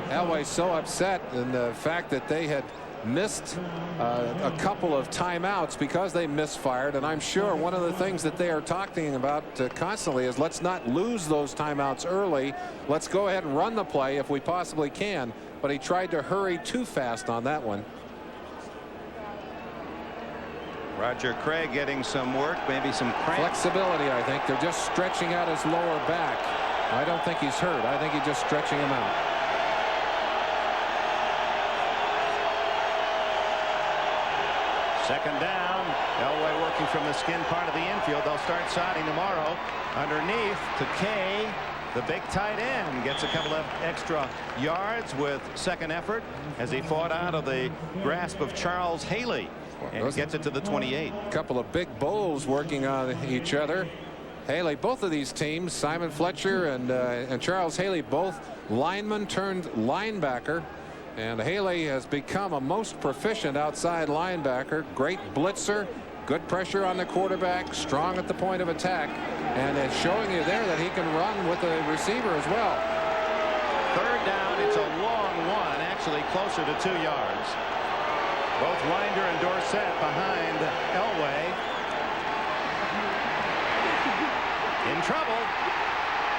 Elway's so upset in the fact that they had missed a couple of timeouts because they misfired, and I'm sure one of the things that they are talking about constantly is let's not lose those timeouts early. Let's go ahead and run the play if we possibly can. But he tried to hurry too fast on that one. Roger Craig getting some work, maybe some cramp. Flexibility, I think. They're just stretching out his lower back. I don't think he's hurt. I think he's just stretching him out. Second down. Elway working from the skin part of the infield. They'll start siding tomorrow. Underneath to Kay, the big tight end, gets a couple of extra yards with second effort as he fought out of the grasp of Charles Haley and gets it to the 28. A couple of big bulls working on each other. Haley, both of these teams, Simon Fletcher and Charles Haley, both lineman turned linebacker. And Haley has become a most proficient outside linebacker. Great blitzer, good pressure on the quarterback, strong at the point of attack, and it's showing you there that he can run with the receiver as well. Third down, it's a long one, actually closer to 2 yards. Both Winder and Dorsett behind Elway. In trouble.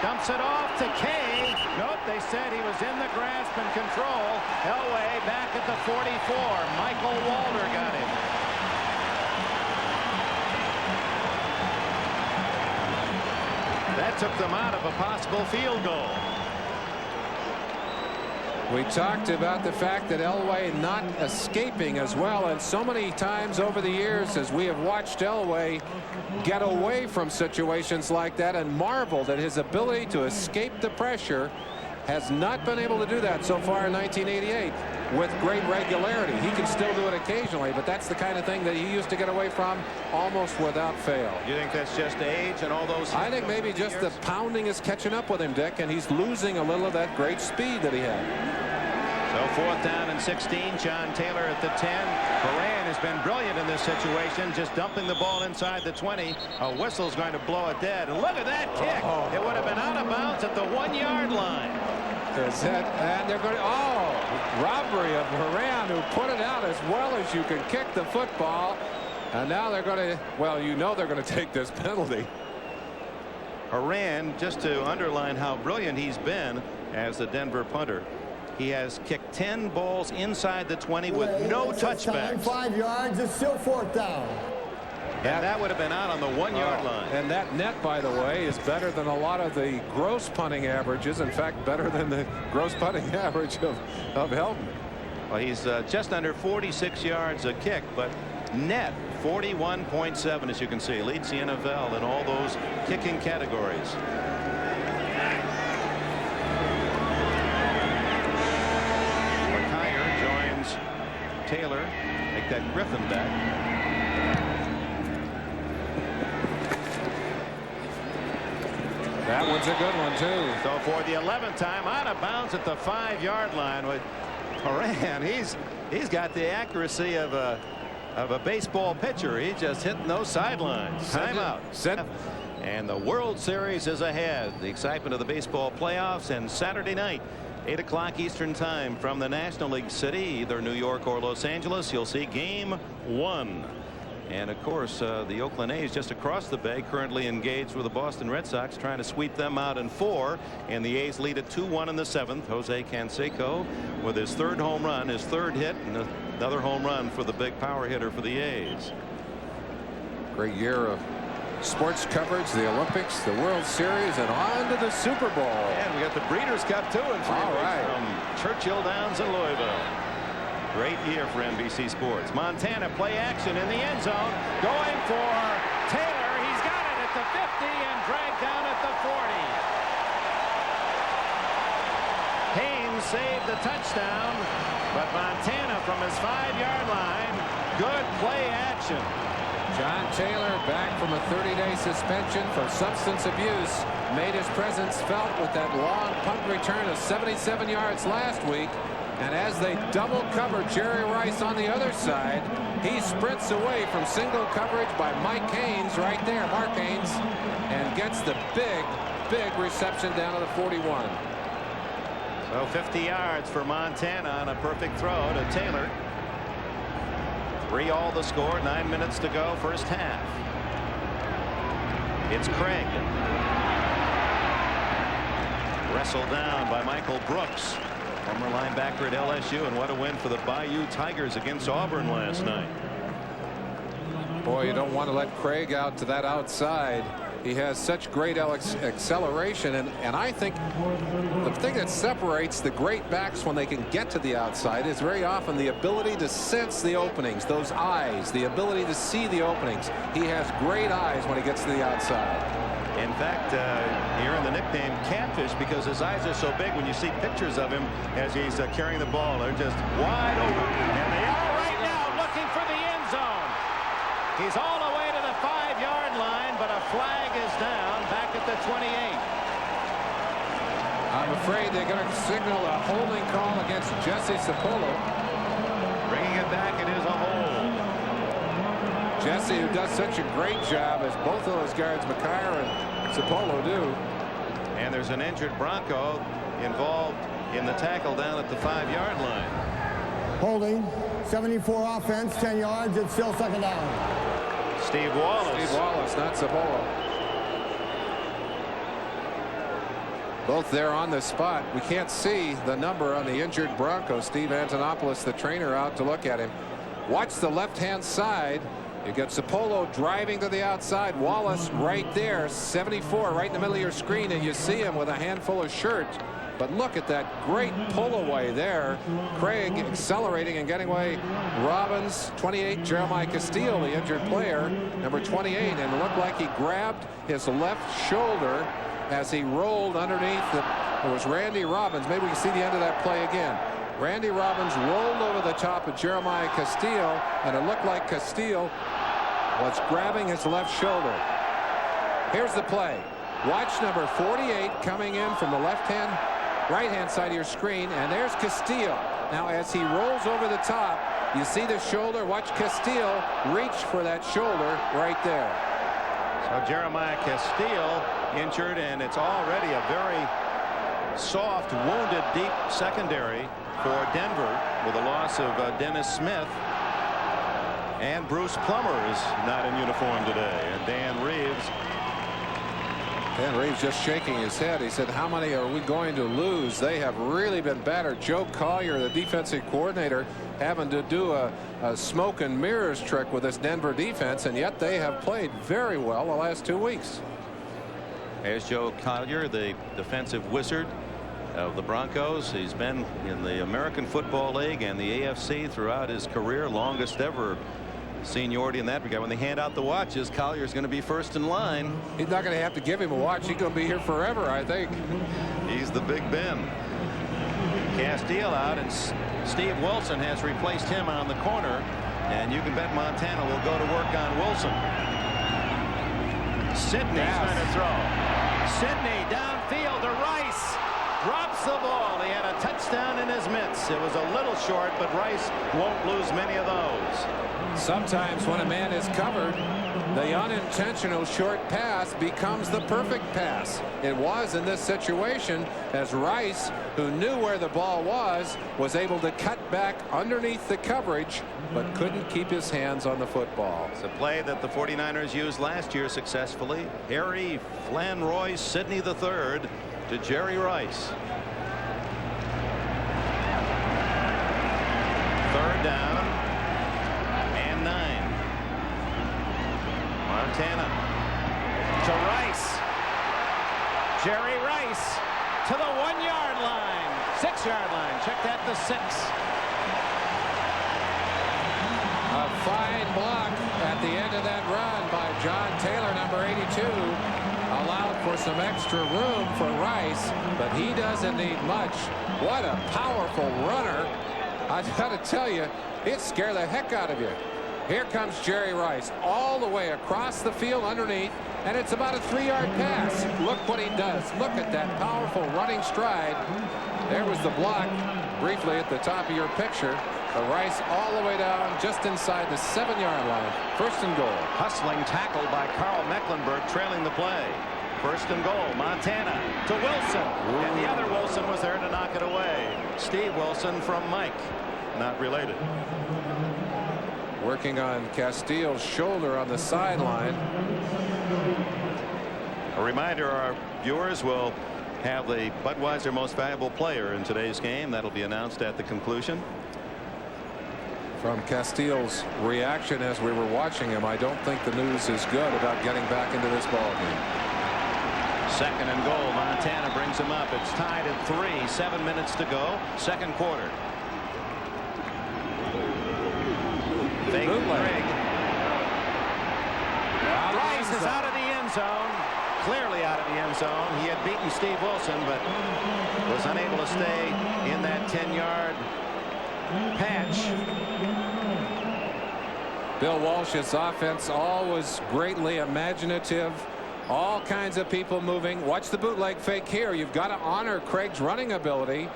Dumps it off to Kay. Nope, they said he was in the grasp and control. Elway back at the 44. Michael Walter got him. That took them out of a possible field goal. We talked about the fact that Elway not escaping as well, and so many times over the years as we have watched Elway get away from situations like that and marveled at his ability to escape the pressure, has not been able to do that so far in 1988 with great regularity. He can still do it occasionally, but that's the kind of thing that he used to get away from almost without fail. You think that's just age and all those? I think maybe just the pounding is catching up with him, Dick, and he's losing a little of that great speed that he had. So fourth down and 16. John Taylor at the 10. Horan has been brilliant in this situation, just dumping the ball inside the 20. A whistle's going to blow it dead. And look at that kick. It would have been out of bounds at the 1-yard line. And they're going to, robbery of Horan, who put it out as well as you can kick the football. And now they're going to, well, you know they're going to take this penalty. Horan, just to underline how brilliant he's been as the Denver punter, He has kicked 10 balls inside the 20 with no touchbacks. 5 yards. It's still 4th down. And that would have been out on the 1-yard line. And that net, by the way, is better than a lot of the gross punting averages. In fact, better than the gross punting average of Helton. Well, he's just under 46 yards a kick, but net 41.7, as you can see, leads the NFL in all those kicking categories. McKyer joins Taylor. Make that Griffin back. That one's a good one, too. So for the 11th time, out of bounds at the 5-yard line with Horan. He's got the accuracy of a baseball pitcher. He's just hitting those sidelines. Timeout. And the World Series is ahead. The excitement of the baseball playoffs, and Saturday night, 8 o'clock Eastern time from the National League City, either New York or Los Angeles. You'll see Game 1. And of course, the Oakland A's just across the bay currently engaged with the Boston Red Sox, trying to sweep them out in 4. And the A's lead at 2-1 in the 7th. Jose Canseco with his 3rd home run, his 3rd hit, and another home run for the big power hitter for the A's. Great year of sports coverage, the Olympics, the World Series, and on to the Super Bowl. And we got the Breeders' Cup too in 3 All weeks right. from Churchill Downs in Louisville. Great year for NBC Sports. Montana play action in the end zone, going for Taylor. He's got it at the 50 and dragged down at the 40. Haynes saved the touchdown, but Montana from his 5-yard line. Good play action. John Taylor, back from a 30-day suspension for substance abuse, made his presence felt with that long punt return of 77 yards last week. And as they double cover Jerry Rice on the other side, he sprints away from single coverage by Mike Haynes right there, Mark Haynes, and gets the big reception down to the 41. So 50 yards for Montana on a perfect throw to Taylor. 3-all the score, 9 minutes to go, first half. It's Craig. Wrestled down by Michael Brooks, former linebacker at LSU, and what a win for the Bayou Tigers against Auburn last night. Boy, you don't want to let Craig out to that outside. He has such great acceleration, and I think the thing that separates the great backs when they can get to the outside is very often the ability to sense the openings, those eyes, the ability to see the openings. He has great eyes when he gets to the outside. In fact, he earned the nickname Catfish because his eyes are so big. When you see pictures of him as he's carrying the ball, they're just wide open. And they are right now looking for the end zone. He's all the way to the 5-yard line, but a flag is down back at the 28. I'm afraid they're going to signal a holding call against Jesse Sapolo. Bringing it back, it is a hold. Jesse, who does such a great job, as both of those guards, McKyer and Sapolo, do. And there's an injured Bronco involved in the tackle down at the 5-yard line. Holding, 74 offense, 10 yards. It's still 2nd down. Steve Wallace. Steve Wallace, not Sapolo. Both there on the spot. We can't see the number on the injured Bronco. Steve Antonopoulos, the trainer, out to look at him. Watch the left-hand side. You got Sapolo driving to the outside. Wallace right there, 74, right in the middle of your screen, and you see him with a handful of shirts. But look at that great pull away there. Craig accelerating and getting away. Robbins, 28, Jeremiah Castile, the injured player, number 28, and it looked like he grabbed his left shoulder as he rolled underneath. It was Randy Robbins. Maybe we can see the end of that play again. Randy Robbins rolled over the top of Jeremiah Castile, and it looked like Castile was grabbing his left shoulder. Here's the play. Watch number 48 coming in from the right-hand side of your screen, and there's Castile. Now, as he rolls over the top, you see the shoulder. Watch Castile reach for that shoulder right there. So Jeremiah Castile injured, and it's already a very soft, wounded, deep secondary for Denver with the loss of Dennis Smith. And Bruce Plummer is not in uniform today. And Dan Reeves And Reeves just shaking his head. He said, how many are we going to lose? They have really been battered. Joe Collier, the defensive coordinator, having to do a smoke and mirrors trick with this Denver defense, and yet they have played very well the last 2 weeks. There's Joe Collier, the defensive wizard of the Broncos. He's been in the American Football League and the AFC throughout his career, longest ever seniority in that regard. When they hand out the watches, Collier's going to be first in line. He's not going to have to give him a watch. He's going to be here forever, I think. He's the Big Ben. Castile out, and Steve Wilson has replaced him on the corner, and you can bet Montana will go to work on Wilson. Sidney's going to throw. Sidney downfield to Rice. Drops the ball. He had a touchdown in his mitts. It was a little short, but Rice won't lose many of those. Sometimes when a man is covered, the unintentional short pass becomes the perfect pass. It was in this situation, as Rice, who knew where the ball was able to cut back underneath the coverage, but couldn't keep his hands on the football. It's a play that the 49ers used last year successfully. Harry Flanroy Sidney III to Jerry Rice. Third down and 9. Montana to Rice. Jerry Rice to the 1-yard line. 6-yard line. Check that, the 6. A fine block at the end of that run by John Taylor, number 82. Allowed for some extra room for Rice, but he doesn't need much. What a powerful runner. I've got to tell you, it scared the heck out of you. Here comes Jerry Rice all the way across the field underneath, and it's about a 3-yard pass. Look what he does. Look at that powerful running stride. There was the block briefly at the top of your picture. The Rice all the way down just inside the 7-yard line. First and goal. Hustling tackle by Carl Mecklenburg, trailing the play. First and goal. Montana to Wilson. And the other Wilson was there to knock it away. Steve Wilson from Mike. Not related. Working on Castile's shoulder on the sideline. A reminder, our viewers will have the Budweiser Most Valuable Player in today's game. That'll be announced at the conclusion. From Castile's reaction as we were watching him, I don't think the news is good about getting back into this ball game. Second and goal. Montana brings him up. It's tied at 3. 7 minutes to go. Second quarter. Fake Craig. Rice is out of the end zone. Clearly out of the end zone. He had beaten Steve Wilson, but was unable to stay in that 10-yard patch. Bill Walsh's offense always greatly imaginative. All kinds of people moving. Watch the bootleg fake here. You've got to honor Craig's running ability.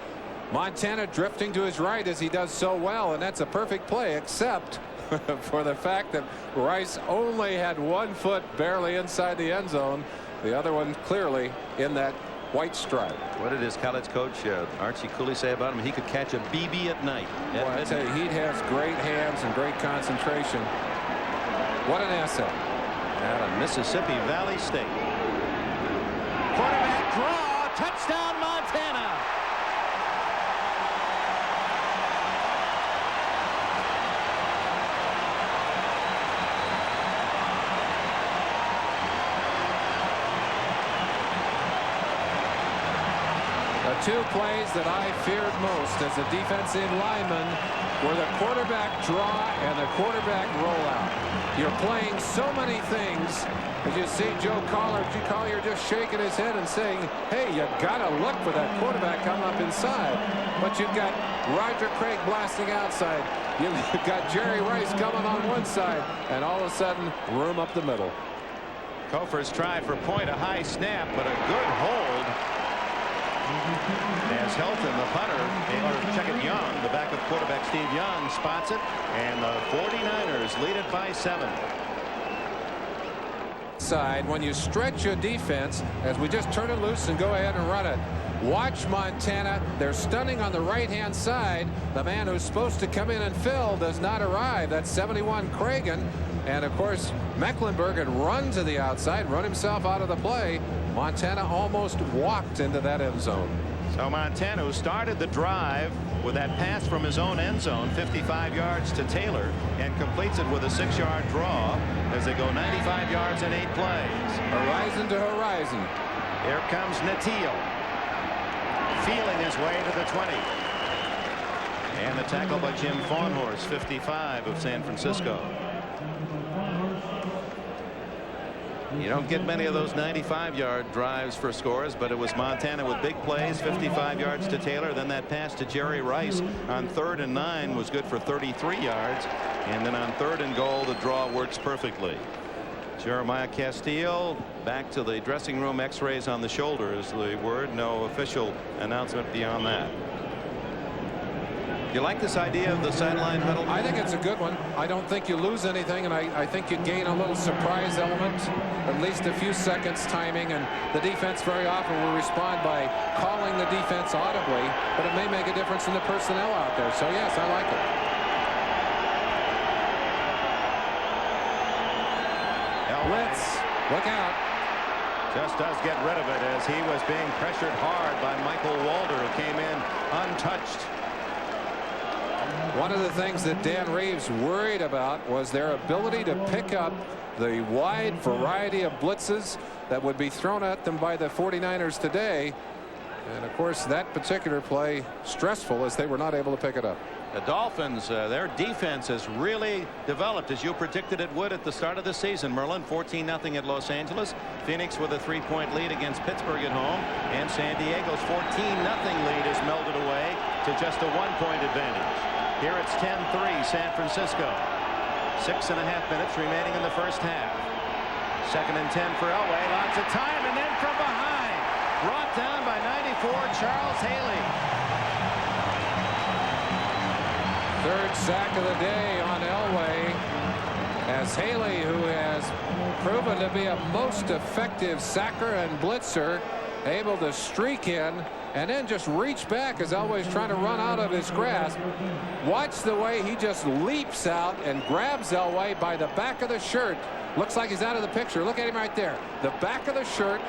Montana drifting to his right as he does so well, and that's a perfect play, except for the fact that Rice only had 1 foot barely inside the end zone. The other one clearly in that white stripe. What did his college coach Archie Cooley say about him? He could catch a BB at night. Well, I tell you, he has great hands and great concentration. What an asset. Out of Mississippi Valley State. Quarterback draw. Touchdown Montana. The 2 plays that I feared most as a defensive lineman were the quarterback draw and the quarterback rollout. You're playing so many things. As you see Joe Collier just shaking his head and saying, hey, you got to look for that quarterback coming up inside. But you've got Roger Craig blasting outside. You've got Jerry Rice coming on one side, and all of a sudden, room up the middle. Kofer's try for point, a high snap, but a good hold. As Helton, the punter, or check it, Young, the backup quarterback Steve Young spots it, and the 49ers lead it by 7. Side, when you stretch your defense, as we just turn it loose and go ahead and run it. Watch Montana. They're stunning on the right-hand side. The man who's supposed to come in and fill does not arrive. That's 71 Cragen. And, of course, Mecklenburg had run to the outside, run himself out of the play. Montana almost walked into that end zone. So Montana, who started the drive with that pass from his own end zone, 55 yards to Taylor, and completes it with a 6-yard draw as they go 95 yards in 8 plays. Horizon to horizon. Here comes Natil, feeling his way to the 20. And the tackle by Jim Fawnhorse, 55 of San Francisco. You don't get many of those 95-yard drives for scores, but it was Montana with big plays, 55 yards to Taylor. Then that pass to Jerry Rice on 3rd and 9 was good for 33 yards. And then on 3rd and goal, the draw works perfectly. Jeremiah Castile back to the dressing room. X-rays on the shoulder is the word. No official announcement beyond that. You like this idea of the sideline penalty? I think it's a good one. I don't think you lose anything, and I think you gain a little surprise element, at least a few seconds timing, and the defense very often will respond by calling the defense audibly, but it may make a difference in the personnel out there. So yes, I like it. Blitz, look out. Just does get rid of it as he was being pressured hard by Michael Walder, who came in untouched. One of the things that Dan Reeves worried about was their ability to pick up the wide variety of blitzes that would be thrown at them by the 49ers today. And of course, that particular play stressful as they were not able to pick it up. The Dolphins, their defense has really developed as you predicted it would at the start of the season. Merlin, 14-0 at Los Angeles. Phoenix with a 3-point lead against Pittsburgh at home, and San Diego's 14-0 lead is melded away to just a 1-point advantage. Here it's 10-3 San Francisco. 6.5 minutes remaining in the first half. 2nd and 10 for Elway. Lots of time, and then from behind, brought down by 94 Charles Haley. 3rd sack of the day on Elway, as Haley, who has proven to be a most effective sacker and blitzer, able to streak in and then just reach back as Elway's trying to run out of his grasp. Watch the way he just leaps out and grabs Elway by the back of the shirt. Looks like he's out of the picture. Look at him right there. The back of the shirt.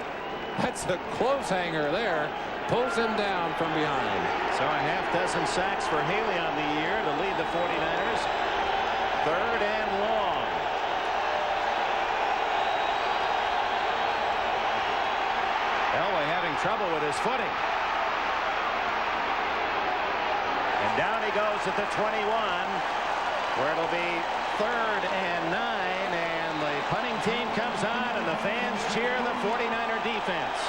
That's a clothes hanger there. Pulls him down from behind. So a half dozen sacks for Haley on the year to lead the 49ers. 3rd and long. Elway having trouble with his footing. And down he goes at the 21, where it'll be 3rd and 9, and the punting team comes on, and the fans cheer the 49er defense.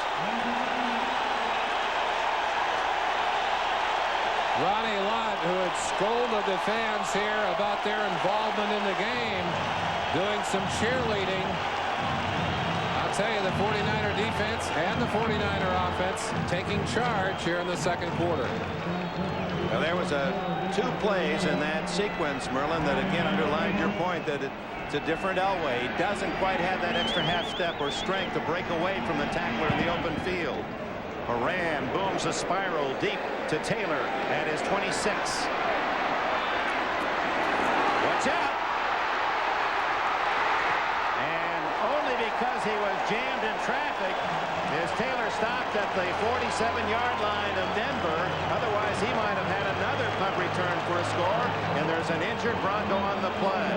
Ronnie Lott, who had scolded the fans here about their involvement in the game, doing some cheerleading. I'll tell you, the 49er defense and the 49er offense taking charge here in the 2nd quarter. Well, there was 2 plays in that sequence, Merlin, that again underlined your point that it's a different Elway. He doesn't quite have that extra half step or strength to break away from the tackler in the open field. Moran booms a spiral deep to Taylor at his 26. Watch out. And only because he was jammed in traffic is Taylor stopped at the 47-yard line of Denver. Otherwise, he might have had another punt return for a score. And there's an injured Bronco on the play.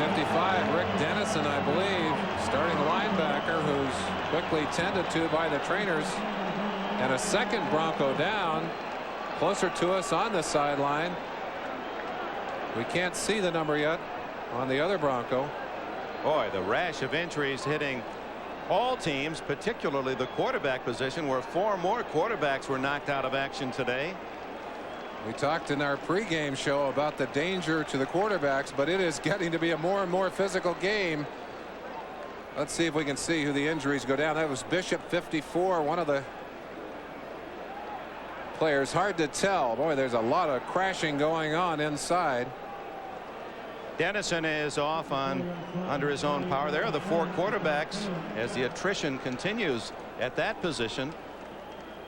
55, Rick Dennison, I believe, starting linebacker, who's quickly tended to by the trainers. And a 2nd Bronco down, closer to us on the sideline. We can't see the number yet on the other Bronco. Boy, the rash of injuries hitting all teams, particularly the quarterback position, where 4 more quarterbacks were knocked out of action today. We talked in our pregame show about the danger to the quarterbacks, but it is getting to be a more and more physical game. Let's see if we can see who the injuries go down. That was Bishop, 54, one of the players. Hard to tell. Boy, there's a lot of crashing going on inside. Dennison is off under his own power. There are the 4 quarterbacks as the attrition continues at that position.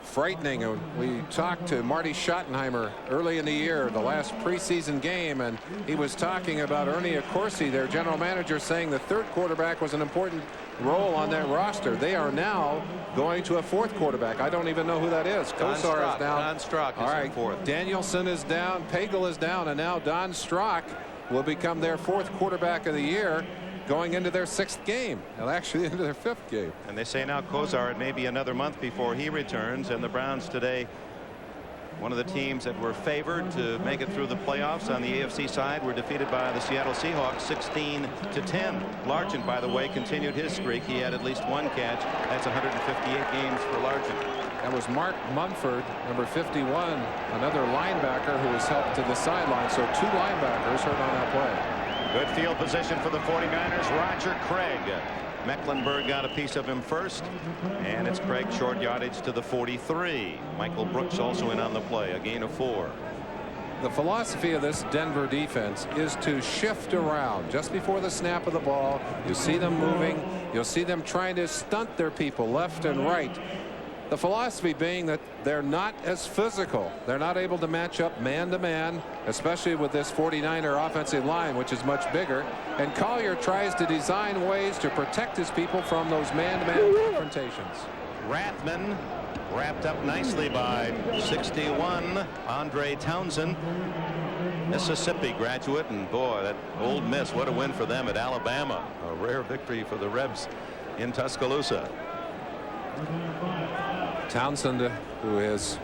frightening. We talked to Marty Schottenheimer early in the year, the last preseason game, and he was talking about Ernie Accorsi, their general manager, saying the third quarterback was an important role on that roster. They are now going to a fourth quarterback. I don't even know who that is. Don Kosar is down. Don Strock is all right, in fourth. Danielson is down. Pagel is down, and now Don Strock will become their fourth quarterback of the year, going into their sixth game, and actually into their fifth game. And they say now Kosar, it may be another month before he returns. And the Browns today, one of the teams that were favored to make it through the playoffs on the AFC side, were defeated by the Seattle Seahawks 16-10. Largent, by the way, continued his streak. He had at least one catch. That's 158 games for Largent. That was Mark Mumford, number 51, another linebacker who was helped to the sideline. So two linebackers hurt on that play. Good field position for the 49ers. Roger Craig. Mecklenburg got a piece of him first, and it's Craig short yardage to the 43. Michael Brooks also in on the play, a gain of 4. The philosophy of this Denver defense is to shift around just before the snap of the ball. You see them moving. You'll see them trying to stunt their people left and right. The philosophy being that they're not as physical. They're not able to match up man to man, especially with this 49er offensive line, which is much bigger. And Collier tries to design ways to protect his people from those man-to-man confrontations. Rathman wrapped up nicely by 61. Andre Townsend, Mississippi graduate, and boy, that Ole Miss, what a win for them at Alabama. A rare victory for the Rebs in Tuscaloosa. Townsend, who is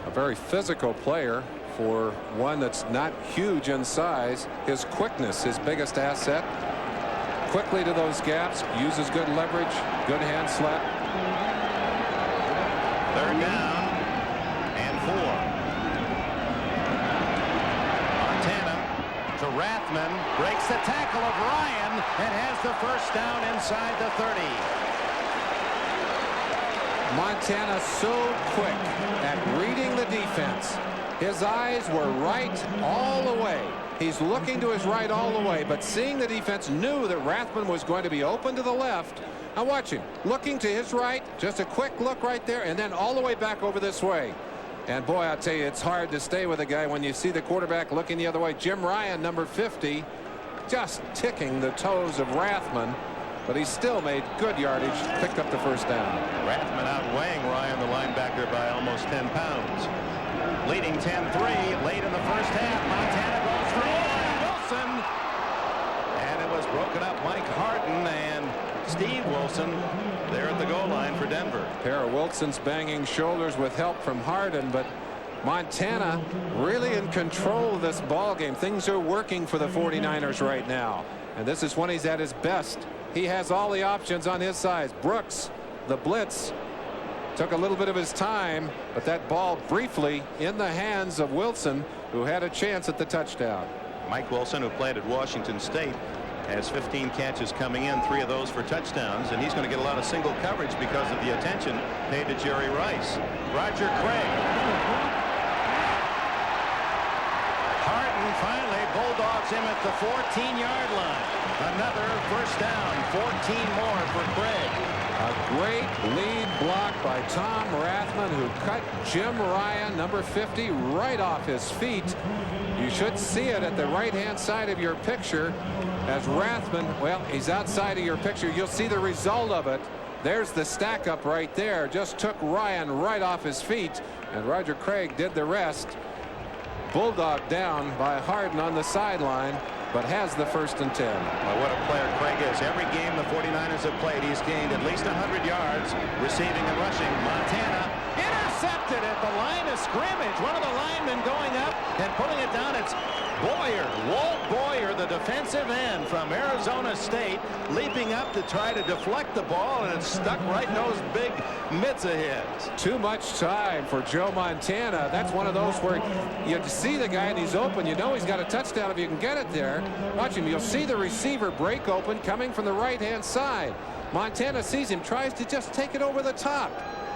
a very physical player for one that's not huge in size. His quickness, his biggest asset. Quickly to those gaps, uses good leverage, good hand slap. Third down and 4. Montana to Rathman, breaks the tackle of Ryan and has the first down inside the 30. Montana so quick at reading the defense. His eyes were right all the way. He's looking to his right all the way, but seeing the defense, knew that Rathman was going to be open to the left. Now watch him looking to his right, just a quick look right there, and then all the way back over this way. And boy, I'll tell you, it's hard to stay with a guy when you see the quarterback looking the other way. Jim Ryan, number 50, just ticking the toes of Rathman. But he still made good yardage, picked up the first down. Rathman outweighing Ryan, the linebacker, by almost 10 pounds. Leading 10-3 late in the first half. Montana goes for Wilson. And it was broken up. Mike Harden and Steve Wilson there at the goal line for Denver. A pair of Wilson's banging shoulders with help from Harden, but Montana really in control of this ball game. Things are working for the 49ers right now. And this is when he's at his best. He has all the options on his side. Brooks, the blitz, took a little bit of his time, but that ball briefly in the hands of Wilson, who had a chance at the touchdown. Mike Wilson, who played at Washington State, has 15 catches coming in, 3 of those for touchdowns, and he's going to get a lot of single coverage because of the attention paid to Jerry Rice. Roger Craig. Harden finally bulldogs him at the 14-yard line. Another first down, 14 more for Craig. A great lead block by Tom Rathman, who cut Jim Ryan, number 50, right off his feet. You should see it at the right-hand side of your picture as Rathman, well, he's outside of your picture. You'll see the result of it. There's the stack up right there. Just took Ryan right off his feet, and Roger Craig did the rest. Bulldog down by Harden on the sideline, but has the 1st and 10. Well, what a player Craig is. Every game the 49ers have played, he's gained at least 100 yards receiving and rushing. Montana intercepted at the line of scrimmage. One of the linemen going up and putting it down. It's Boyer, Walt Boyer, the defensive end from Arizona State, leaping up to try to deflect the ball, and it's stuck right in those big mitts of his. Too much time for Joe Montana. That's one of those where you see the guy and he's open. You know he's got a touchdown if you can get it there. Watch him. You'll see the receiver break open coming from the right-hand side. Montana sees him, tries to just take it over the top.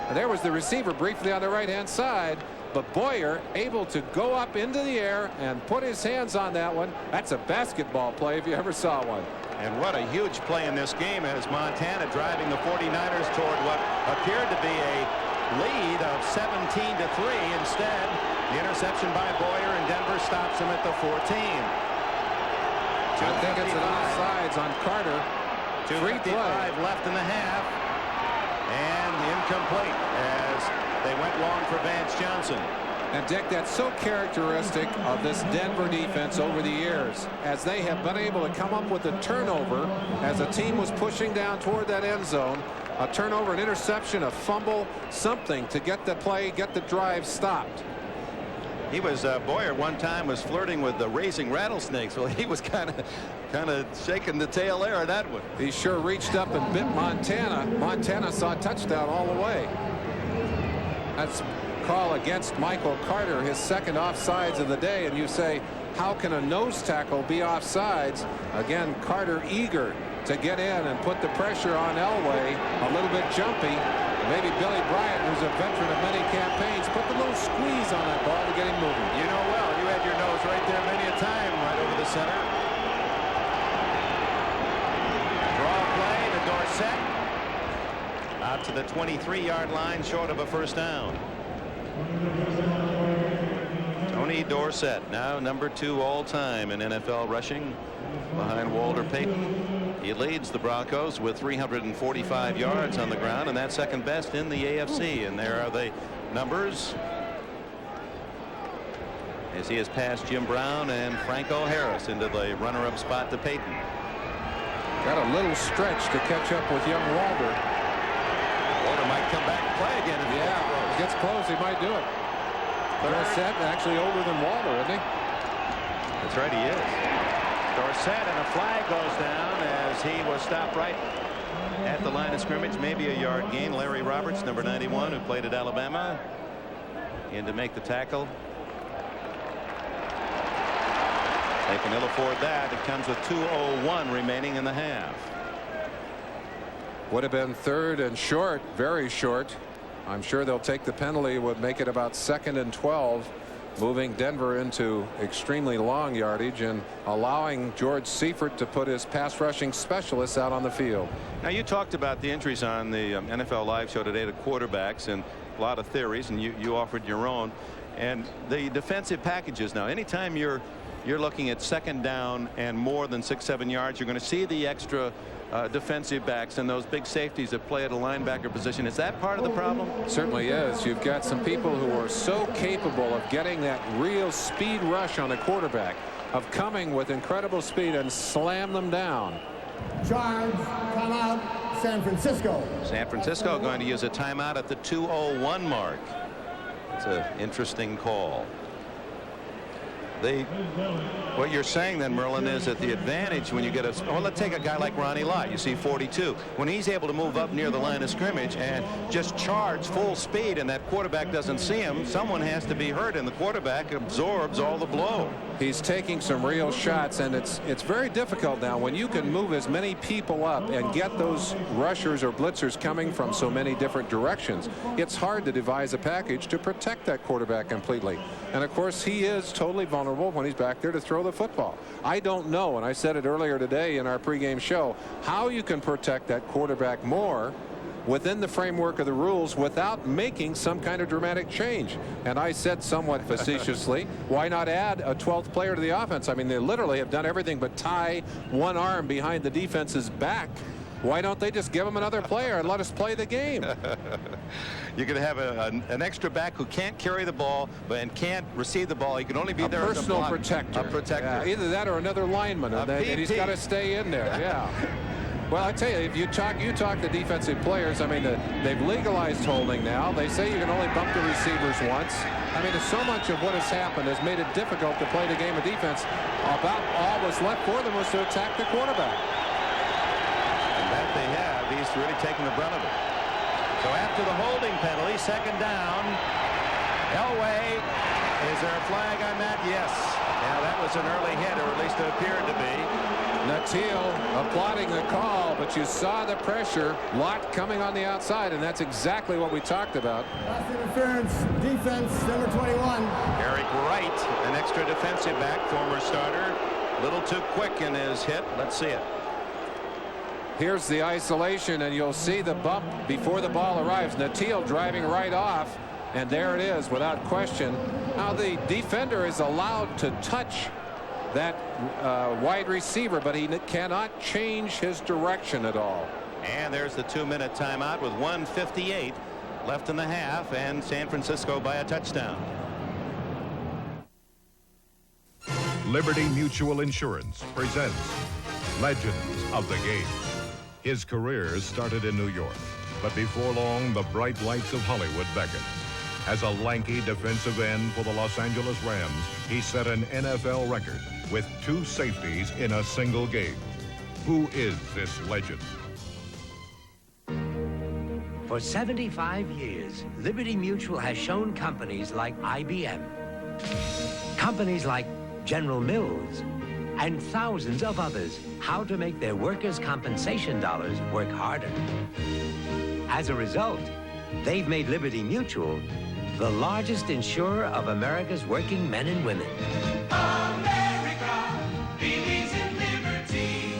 And there was the receiver briefly on the right-hand side. But Boyer able to go up into the air and put his hands on that one. That's a basketball play if you ever saw one. And what a huge play in this game as Montana driving the 49ers toward what appeared to be a lead of 17-3. Instead, the interception by Boyer, and Denver stops him at the 14. I think it's an offsides on Carter. 2:55 left in the half, and incomplete as they went long for Vance Johnson. And Dick, that's so characteristic of this Denver defense over the years, as they have been able to come up with a turnover as the team was pushing down toward that end zone. A turnover, an interception, a fumble, something to get the play, get the drive stopped. He was Boyer one time was flirting with the raising rattlesnakes. Well, he was kind of shaking the tail there on that one. He sure reached up and bit Montana. Montana saw a touchdown all the way. That's call against Michael Carter, his second offsides of the day, and you say, how can a nose tackle be offsides? Again, Carter eager to get in and put the pressure on Elway, a little bit jumpy. Maybe Billy Bryant, who's a veteran of many campaigns, put the little squeeze on that ball to get him moving. You know well, you had your nose right there many a time, right over the center. Draw play to Dorsett. Out to the 23-yard line, short of a first down. Tony Dorsett, now number 2 all-time in NFL rushing, behind Walter Payton. He leads the Broncos with 345 yards on the ground, and that's second best in the AFC. And there are the numbers as he has passed Jim Brown and Franco Harris into the runner-up spot to Payton. Got a little stretch to catch up with young Walter. Walter might come back and play again. If he gets close, he might do it. Dorsett actually older than Walter, isn't he? That's right, he is. Dorsett, and a flag goes down as he was stopped right at the line of scrimmage. Maybe a yard gain. Larry Roberts, number 91, who played at Alabama, in to make the tackle. They can ill afford that. It comes with 2:01 remaining in the half. Would have been third and short, very short. I'm sure they'll take the penalty, would make it about 2nd and 12, moving Denver into extremely long yardage and allowing George Seifert to put his pass rushing specialists out on the field. Now, you talked about the injuries on the NFL Live show today to quarterbacks, and a lot of theories, and you offered your own. And the defensive packages, now anytime you're looking at second down and more than 6-7 yards, you're going to see the extra defensive backs and those big safeties that play at a linebacker position. Is that part of the problem? Certainly is. You've got some people who are so capable of getting that real speed rush on a quarterback, of coming with incredible speed and slam them down. Charge, timeout, San Francisco. San Francisco going to use a timeout at the 2:01 mark. It's an interesting call. What you're saying then, Merlin, is that the advantage when you get let's take a guy like Ronnie Lott. You see 42. When he's able to move up near the line of scrimmage and just charge full speed, and that quarterback doesn't see him, someone has to be hurt, and the quarterback absorbs all the blow. He's taking some real shots, and it's very difficult now when you can move as many people up and get those rushers or blitzers coming from so many different directions. It's hard to devise a package to protect that quarterback completely. And of course, he is totally vulnerable when he's back there to throw the football. I don't know, and I said it earlier today in our pregame show, how you can protect that quarterback more within the framework of the rules without making some kind of dramatic change. And I said somewhat facetiously, why not add a 12th player to the offense? I mean, they literally have done everything but tie one arm behind the defense's back. Why don't they just give him another player and let us play the game? You could have an extra back who can't carry the ball and can't receive the ball. He can only be there as a personal protector. A protector. Yeah, either that or another lineman, and he's got to stay in there. Yeah. Well, I tell you, if you talk to defensive players, I mean, they've legalized holding now. They say you can only bump the receivers once. I mean, so much of what has happened has made it difficult to play the game of defense. About all was left for them was to attack the quarterback. That they have. He's really taking the brunt of it. So after the holding penalty, second down, Elway, is there a flag on that? Yes. Now that was an early hit, or at least it appeared to be. Natil applauding the call, but you saw the pressure. Lott coming on the outside, and that's exactly what we talked about. Pass interference, defense, number 21. Eric Wright, an extra defensive back, former starter. A little too quick in his hit. Let's see it. Here's the isolation, and you'll see the bump before the ball arrives. Natil driving right off, and there it is without question. Now the defender is allowed to touch that wide receiver, but he cannot change his direction at all. And there's the 2-minute timeout with 1:58 left in the half, and San Francisco by a touchdown. Liberty Mutual Insurance presents Legends of the Game. His career started in New York, but before long, the bright lights of Hollywood beckoned. As a lanky defensive end for the Los Angeles Rams, he set an NFL record with 2 safeties in a single game. Who is this legend? For 75 years, Liberty Mutual has shown companies like IBM, companies like General Mills, and thousands of others how to make their workers' compensation dollars work harder. As a result, they've made Liberty Mutual the largest insurer of America's working men and women. America believes in liberty.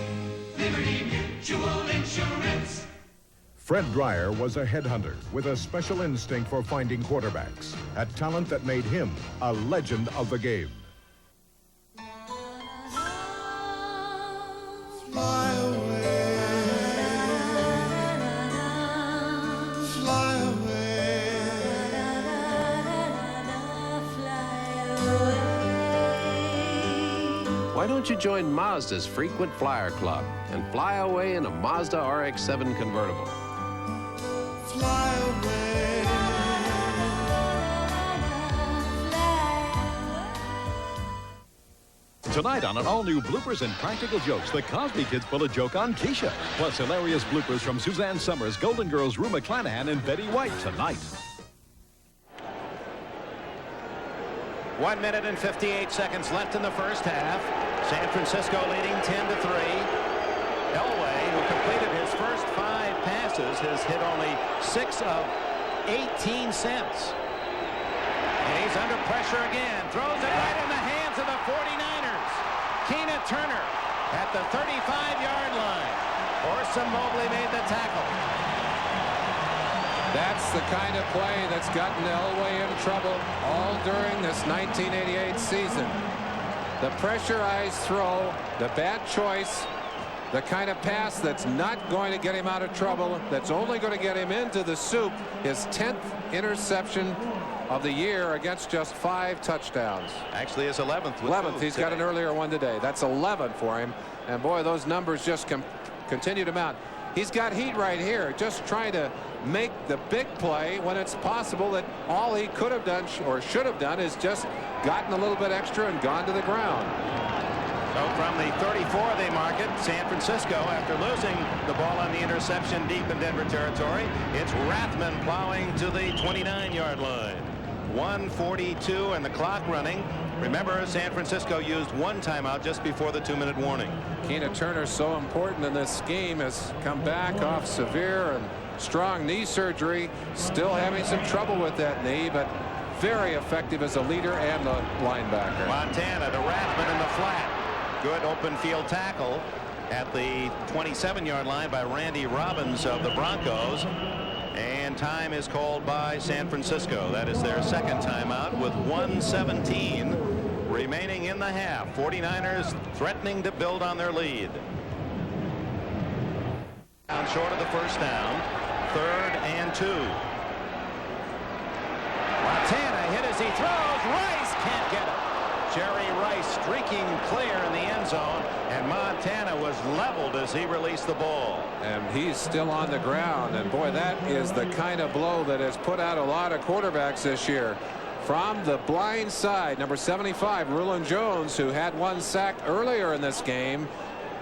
Liberty Mutual Insurance. Fred Dryer was a headhunter with a special instinct for finding quarterbacks, a talent that made him a legend of the game. Fly away. Fly away. Why don't you join Mazda's Frequent Flyer Club and fly away in a Mazda RX-7 convertible? Fly away. Tonight on an all-new Bloopers and Practical Jokes, the Cosby Kids pull a joke on Keisha. Plus hilarious bloopers from Suzanne Summers, Golden Girls, Rue McClanahan, and Betty White tonight. 1 minute and 58 seconds left in the first half. San Francisco leading 10-3. Elway, who completed his first 5 passes, has hit only 6 of 18 cents. And he's under pressure again. Throws it right in the hands of the 49ers. Keena Turner at the 35-yard line. Orson Mobley made the tackle. That's the kind of play that's gotten Elway in trouble all during this 1988 season. The pressurized throw, the bad choice, the kind of pass that's not going to get him out of trouble, that's only going to get him into the soup. His 10th interception of the year against just 5 touchdowns. Actually, his 11th. 11th. He's got an earlier one today. That's 11 for him. And boy, those numbers just continue to mount. He's got heat right here, just trying to make the big play when it's possible that all he could have done or should have done is just gotten a little bit extra and gone to the ground. So from the 34, they mark it. San Francisco, after losing the ball on the interception deep in Denver territory, it's Rathman plowing to the 29-yard line. 1:42 and the clock running. Remember, San Francisco used 1 timeout just before the 2-minute warning. Keena Turner, so important in this game, has come back off severe and strong knee surgery. Still having some trouble with that knee, but very effective as a leader and the linebacker. Montana to Rathman in the flat. Good open field tackle at the 27-yard line by Randy Robbins of the Broncos. And time is called by San Francisco. That is their second timeout with 1:17 remaining in the half. 49ers threatening to build on their lead. Down short of the first down. 3rd and 2. Montana hit as he throws. Rice can't get it. Jerry Rice streaking clear in the end zone, and Montana was leveled as he released the ball. And he's still on the ground, and boy, that is the kind of blow that has put out a lot of quarterbacks this year. From the blind side, number 75, Rulon Jones, who had 1 sack earlier in this game.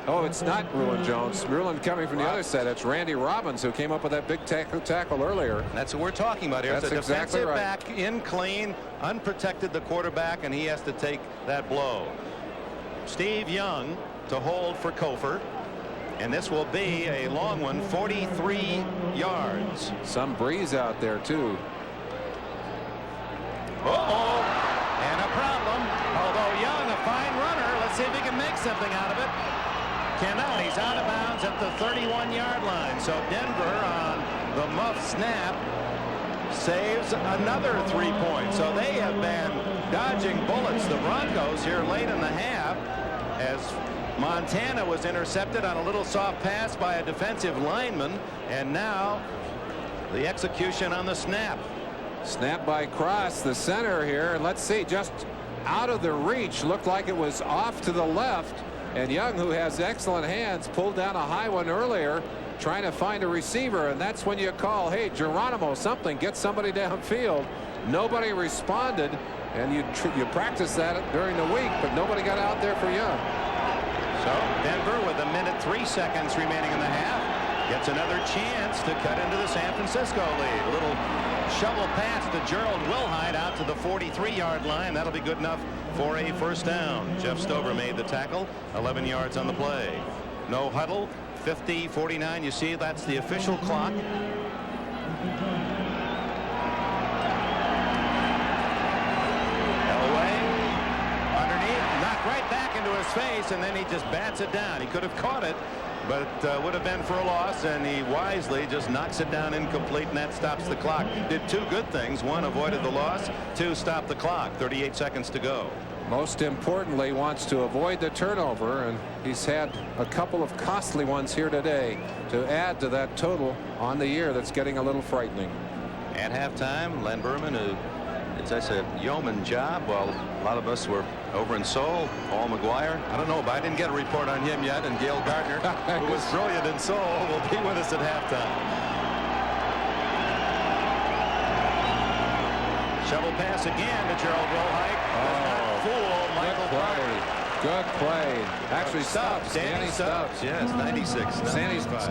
Oh, it's not Rulon Jones. Rulon coming from the other side. It's Randy Robbins, who came up with that big tackle earlier. That's what we're talking about here. That's it's a exactly defensive right. back in clean, unprotected the quarterback, and he has to take that blow. Steve Young to hold for Kofor, and this will be a long one, 43 yards. Some breeze out there, too. Uh-oh, and a problem. Although Young, a fine runner. Let's see if he can make something out of it. cannot. He's out of bounds at the 31-yard line. So Denver on the muff snap saves another 3 points. So they have been dodging bullets, the Broncos, here late in the half, as Montana was intercepted on a little soft pass by a defensive lineman, and now the execution on the snap. Snap by Cross, the center here, and let's see, just out of the reach, looked like it was off to the left, and Young, who has excellent hands, pulled down a high one earlier trying to find a receiver, and that's when you call, hey, Geronimo, something, get somebody downfield. Nobody responded, and you practice that during the week, but nobody got out there for Young. So Denver, with 1 minute 3 seconds remaining in the half, gets another chance to cut into the San Francisco lead. A little shovel pass to Gerald Wilhite out to the 43-yard line. That'll be good enough for a first down. Jeff Stover made the tackle, 11 yards on the play. No huddle, 50-49. You see, that's the official clock. Elway underneath, knocked right back into his face, and then he just bats it down. He could have caught it, but would have been for a loss, and he wisely just knocks it down incomplete, and that stops the clock. Did two good things. One, avoided the loss. Two, stopped the clock. 38 seconds to go. Most importantly, wants to avoid the turnover, and he's had a couple of costly ones here today to add to that total on the year that's getting a little frightening. At halftime, Len Berman, who, as I said, yeoman job, while a lot of us were over in Seoul. Paul McGuire, I don't know, but I didn't get a report on him yet. And Gail Gardner, who was brilliant in Seoul, will be with us at halftime. Shovel pass again to Gerald Wilhite. Fool Michael Carter. Good play. Actually, Stubbs. Danny Stubbs. Yes, 96.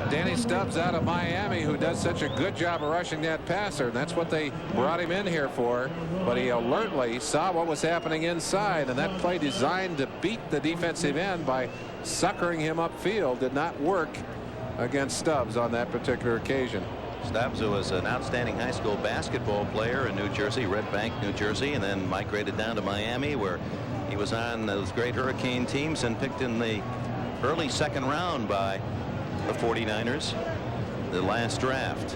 Danny Stubbs out of Miami, who does such a good job of rushing that passer. And that's what they brought him in here for. But he alertly saw what was happening inside. And that play designed to beat the defensive end by suckering him upfield did not work against Stubbs on that particular occasion. Stubbs, who was an outstanding high school basketball player in New Jersey, Red Bank, New Jersey, and then migrated down to Miami, where he was on those great Hurricane teams and picked in the early second round by the 49ers, the last draft.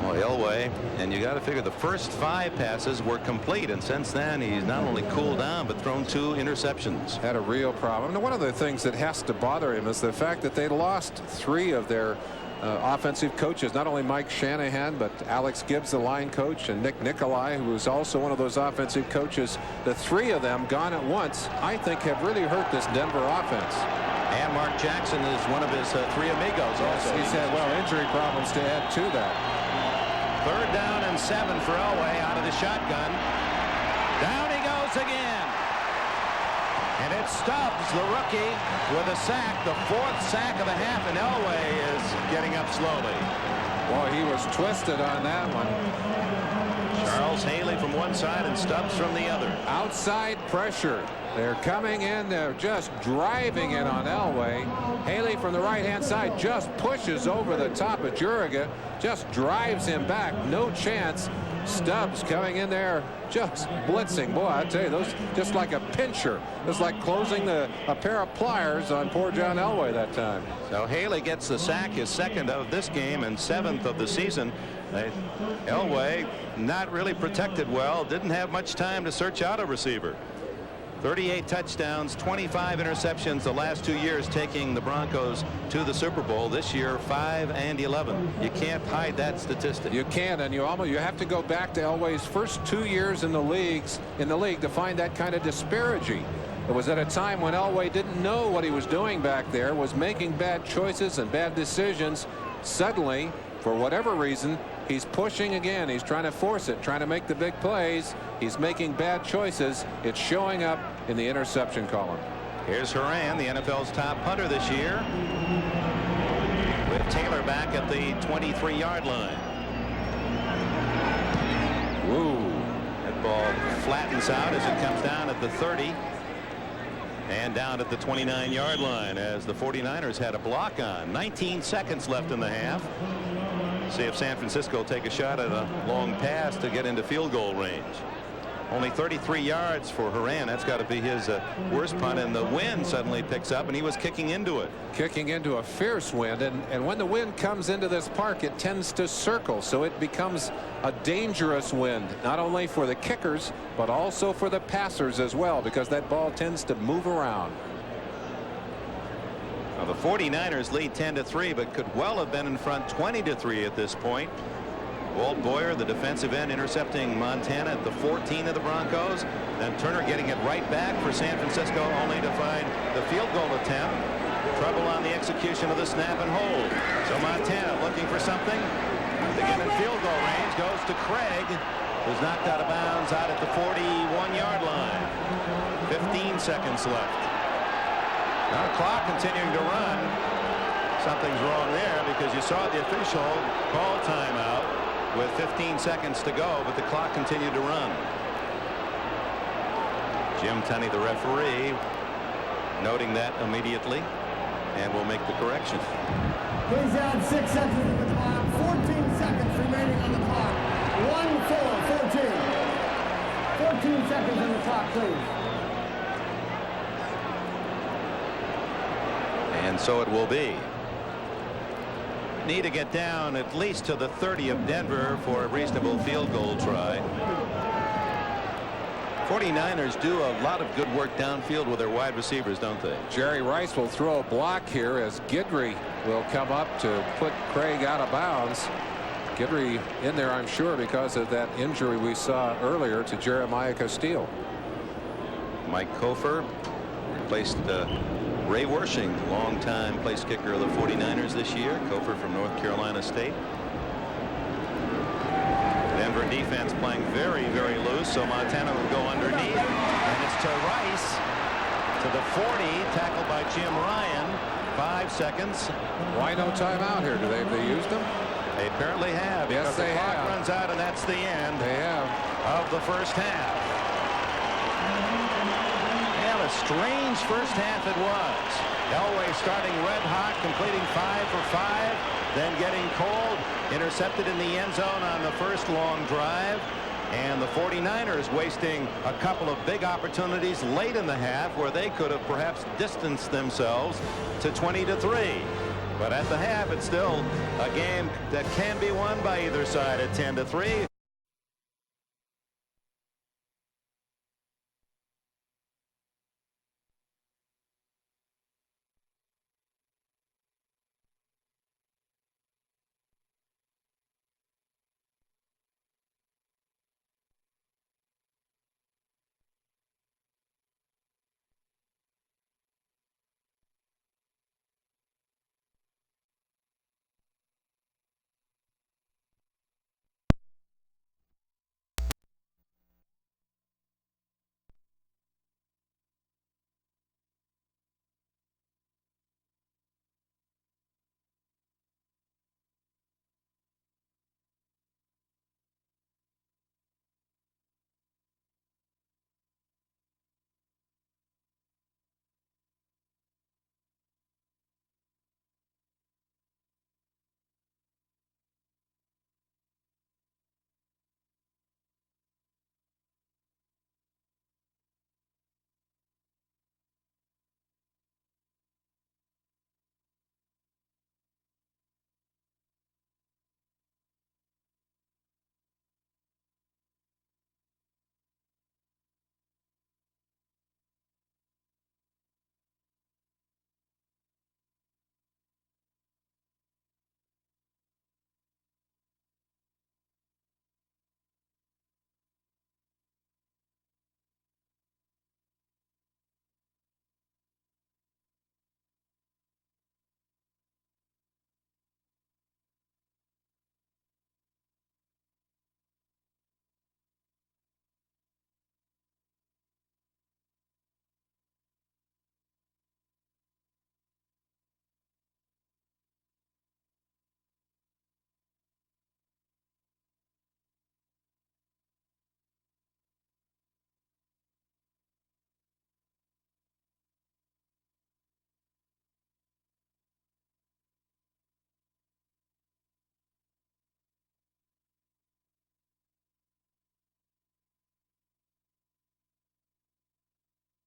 Well, Elway, and you got to figure the first 5 passes were complete, and since then he's not only cooled down but thrown 2 interceptions. Had a real problem. Now, one of the things that has to bother him is the fact that they lost 3 of their offensive coaches, not only Mike Shanahan, but Alex Gibbs, the line coach, and Nick Nicolai, who was also one of those offensive coaches. The 3 of them gone at once, I think, have really hurt this Denver offense. And Mark Jackson is one of his 3 amigos also. He's had, well, injury problems to add to that. 3rd down and 7 for Elway out of the shotgun. Down he goes again. And it's Stubbs, the rookie, with a sack, the 4th sack of the half, and Elway is getting up slowly. Well, he was twisted on that one. Charles Haley from one side and Stubbs from the other. Outside pressure. They're coming in. They're just driving it on Elway. Haley from the right-hand side just pushes over the top of Juriga. Just drives him back. No chance. Stubbs coming in there just blitzing. Boy, I tell you, those just like a pincher. It was like closing a pair of pliers on poor John Elway that time. So Haley gets the sack, his 2nd of this game and 7th of the season. Elway not really protected well. Didn't have much time to search out a receiver. 38 touchdowns, 25 interceptions the last 2 years, taking the Broncos to the Super Bowl. This year, 5 and 11. You can't hide that statistic. You can't, and you have to go back to Elway's first 2 years in the league to find that kind of disparity. It was at a time when Elway didn't know what he was doing back there, was making bad choices and bad decisions. Suddenly, for whatever reason, he's pushing again. He's trying to force it, trying to make the big plays. He's making bad choices. It's showing up in the interception column. Here's Horan, the NFL's top punter this year, with Taylor back at the 23-yard line. Woo. That ball flattens out as it comes down at the 30 and down at the 29-yard line as the 49ers had a block on. 19 seconds left in the half. See if San Francisco will take a shot at a long pass to get into field goal range. Only 33 yards for Horan. That's got to be his worst punt, and the wind suddenly picks up, and he was kicking into it. Kicking into a fierce wind, and when the wind comes into this park, it tends to circle, so it becomes a dangerous wind, not only for the kickers but also for the passers as well, because that ball tends to move around. Now the 49ers lead 10-3, but could well have been in front 20-3 at this point. Walt Boyer, the defensive end, intercepting Montana at the 14 of the Broncos. Then Turner getting it right back for San Francisco, only to find the field goal attempt. Trouble on the execution of the snap and hold. So Montana looking for something. To get in field goal range goes to Craig, who's knocked out of bounds out at the 41-yard line. 15 seconds left. Now the clock continuing to run. Something's wrong there, because you saw the official call timeout with 15 seconds to go, but the clock continued to run. Jim Tunney, the referee, noting that immediately, and will make the correction. Please add 6 seconds to the clock. 14 seconds remaining on the clock. 1-4-14. 14 seconds on the clock, please. And so it will be. Need to get down at least to the 30 of Denver for a reasonable field goal try. 49ers do a lot of good work downfield with their wide receivers, don't they? Jerry Rice will throw a block here as Guidry will come up to put Craig out of bounds. Guidry in there, I'm sure, because of that injury we saw earlier to Jeremiah Castile. Mike Kofer replaced Ray Wersching, longtime place kicker of the 49ers this year. Kofer from North Carolina State. Denver defense playing very, very loose, so Montana will go underneath, and it's to Rice to the 40, tackled by Jim Ryan. 5 seconds. Why no timeout here? Do they used them? They apparently have. Yes, because they the clock have. runs out, and that's the end. They have. Of the first half. And a strange first half it was. Elway starting red hot, completing 5 for 5, then getting cold, intercepted in the end zone on the first long drive, and the 49ers wasting a couple of big opportunities late in the half where they could have perhaps distanced themselves to 20-3. But at the half, it's still a game that can be won by either side at 10-3.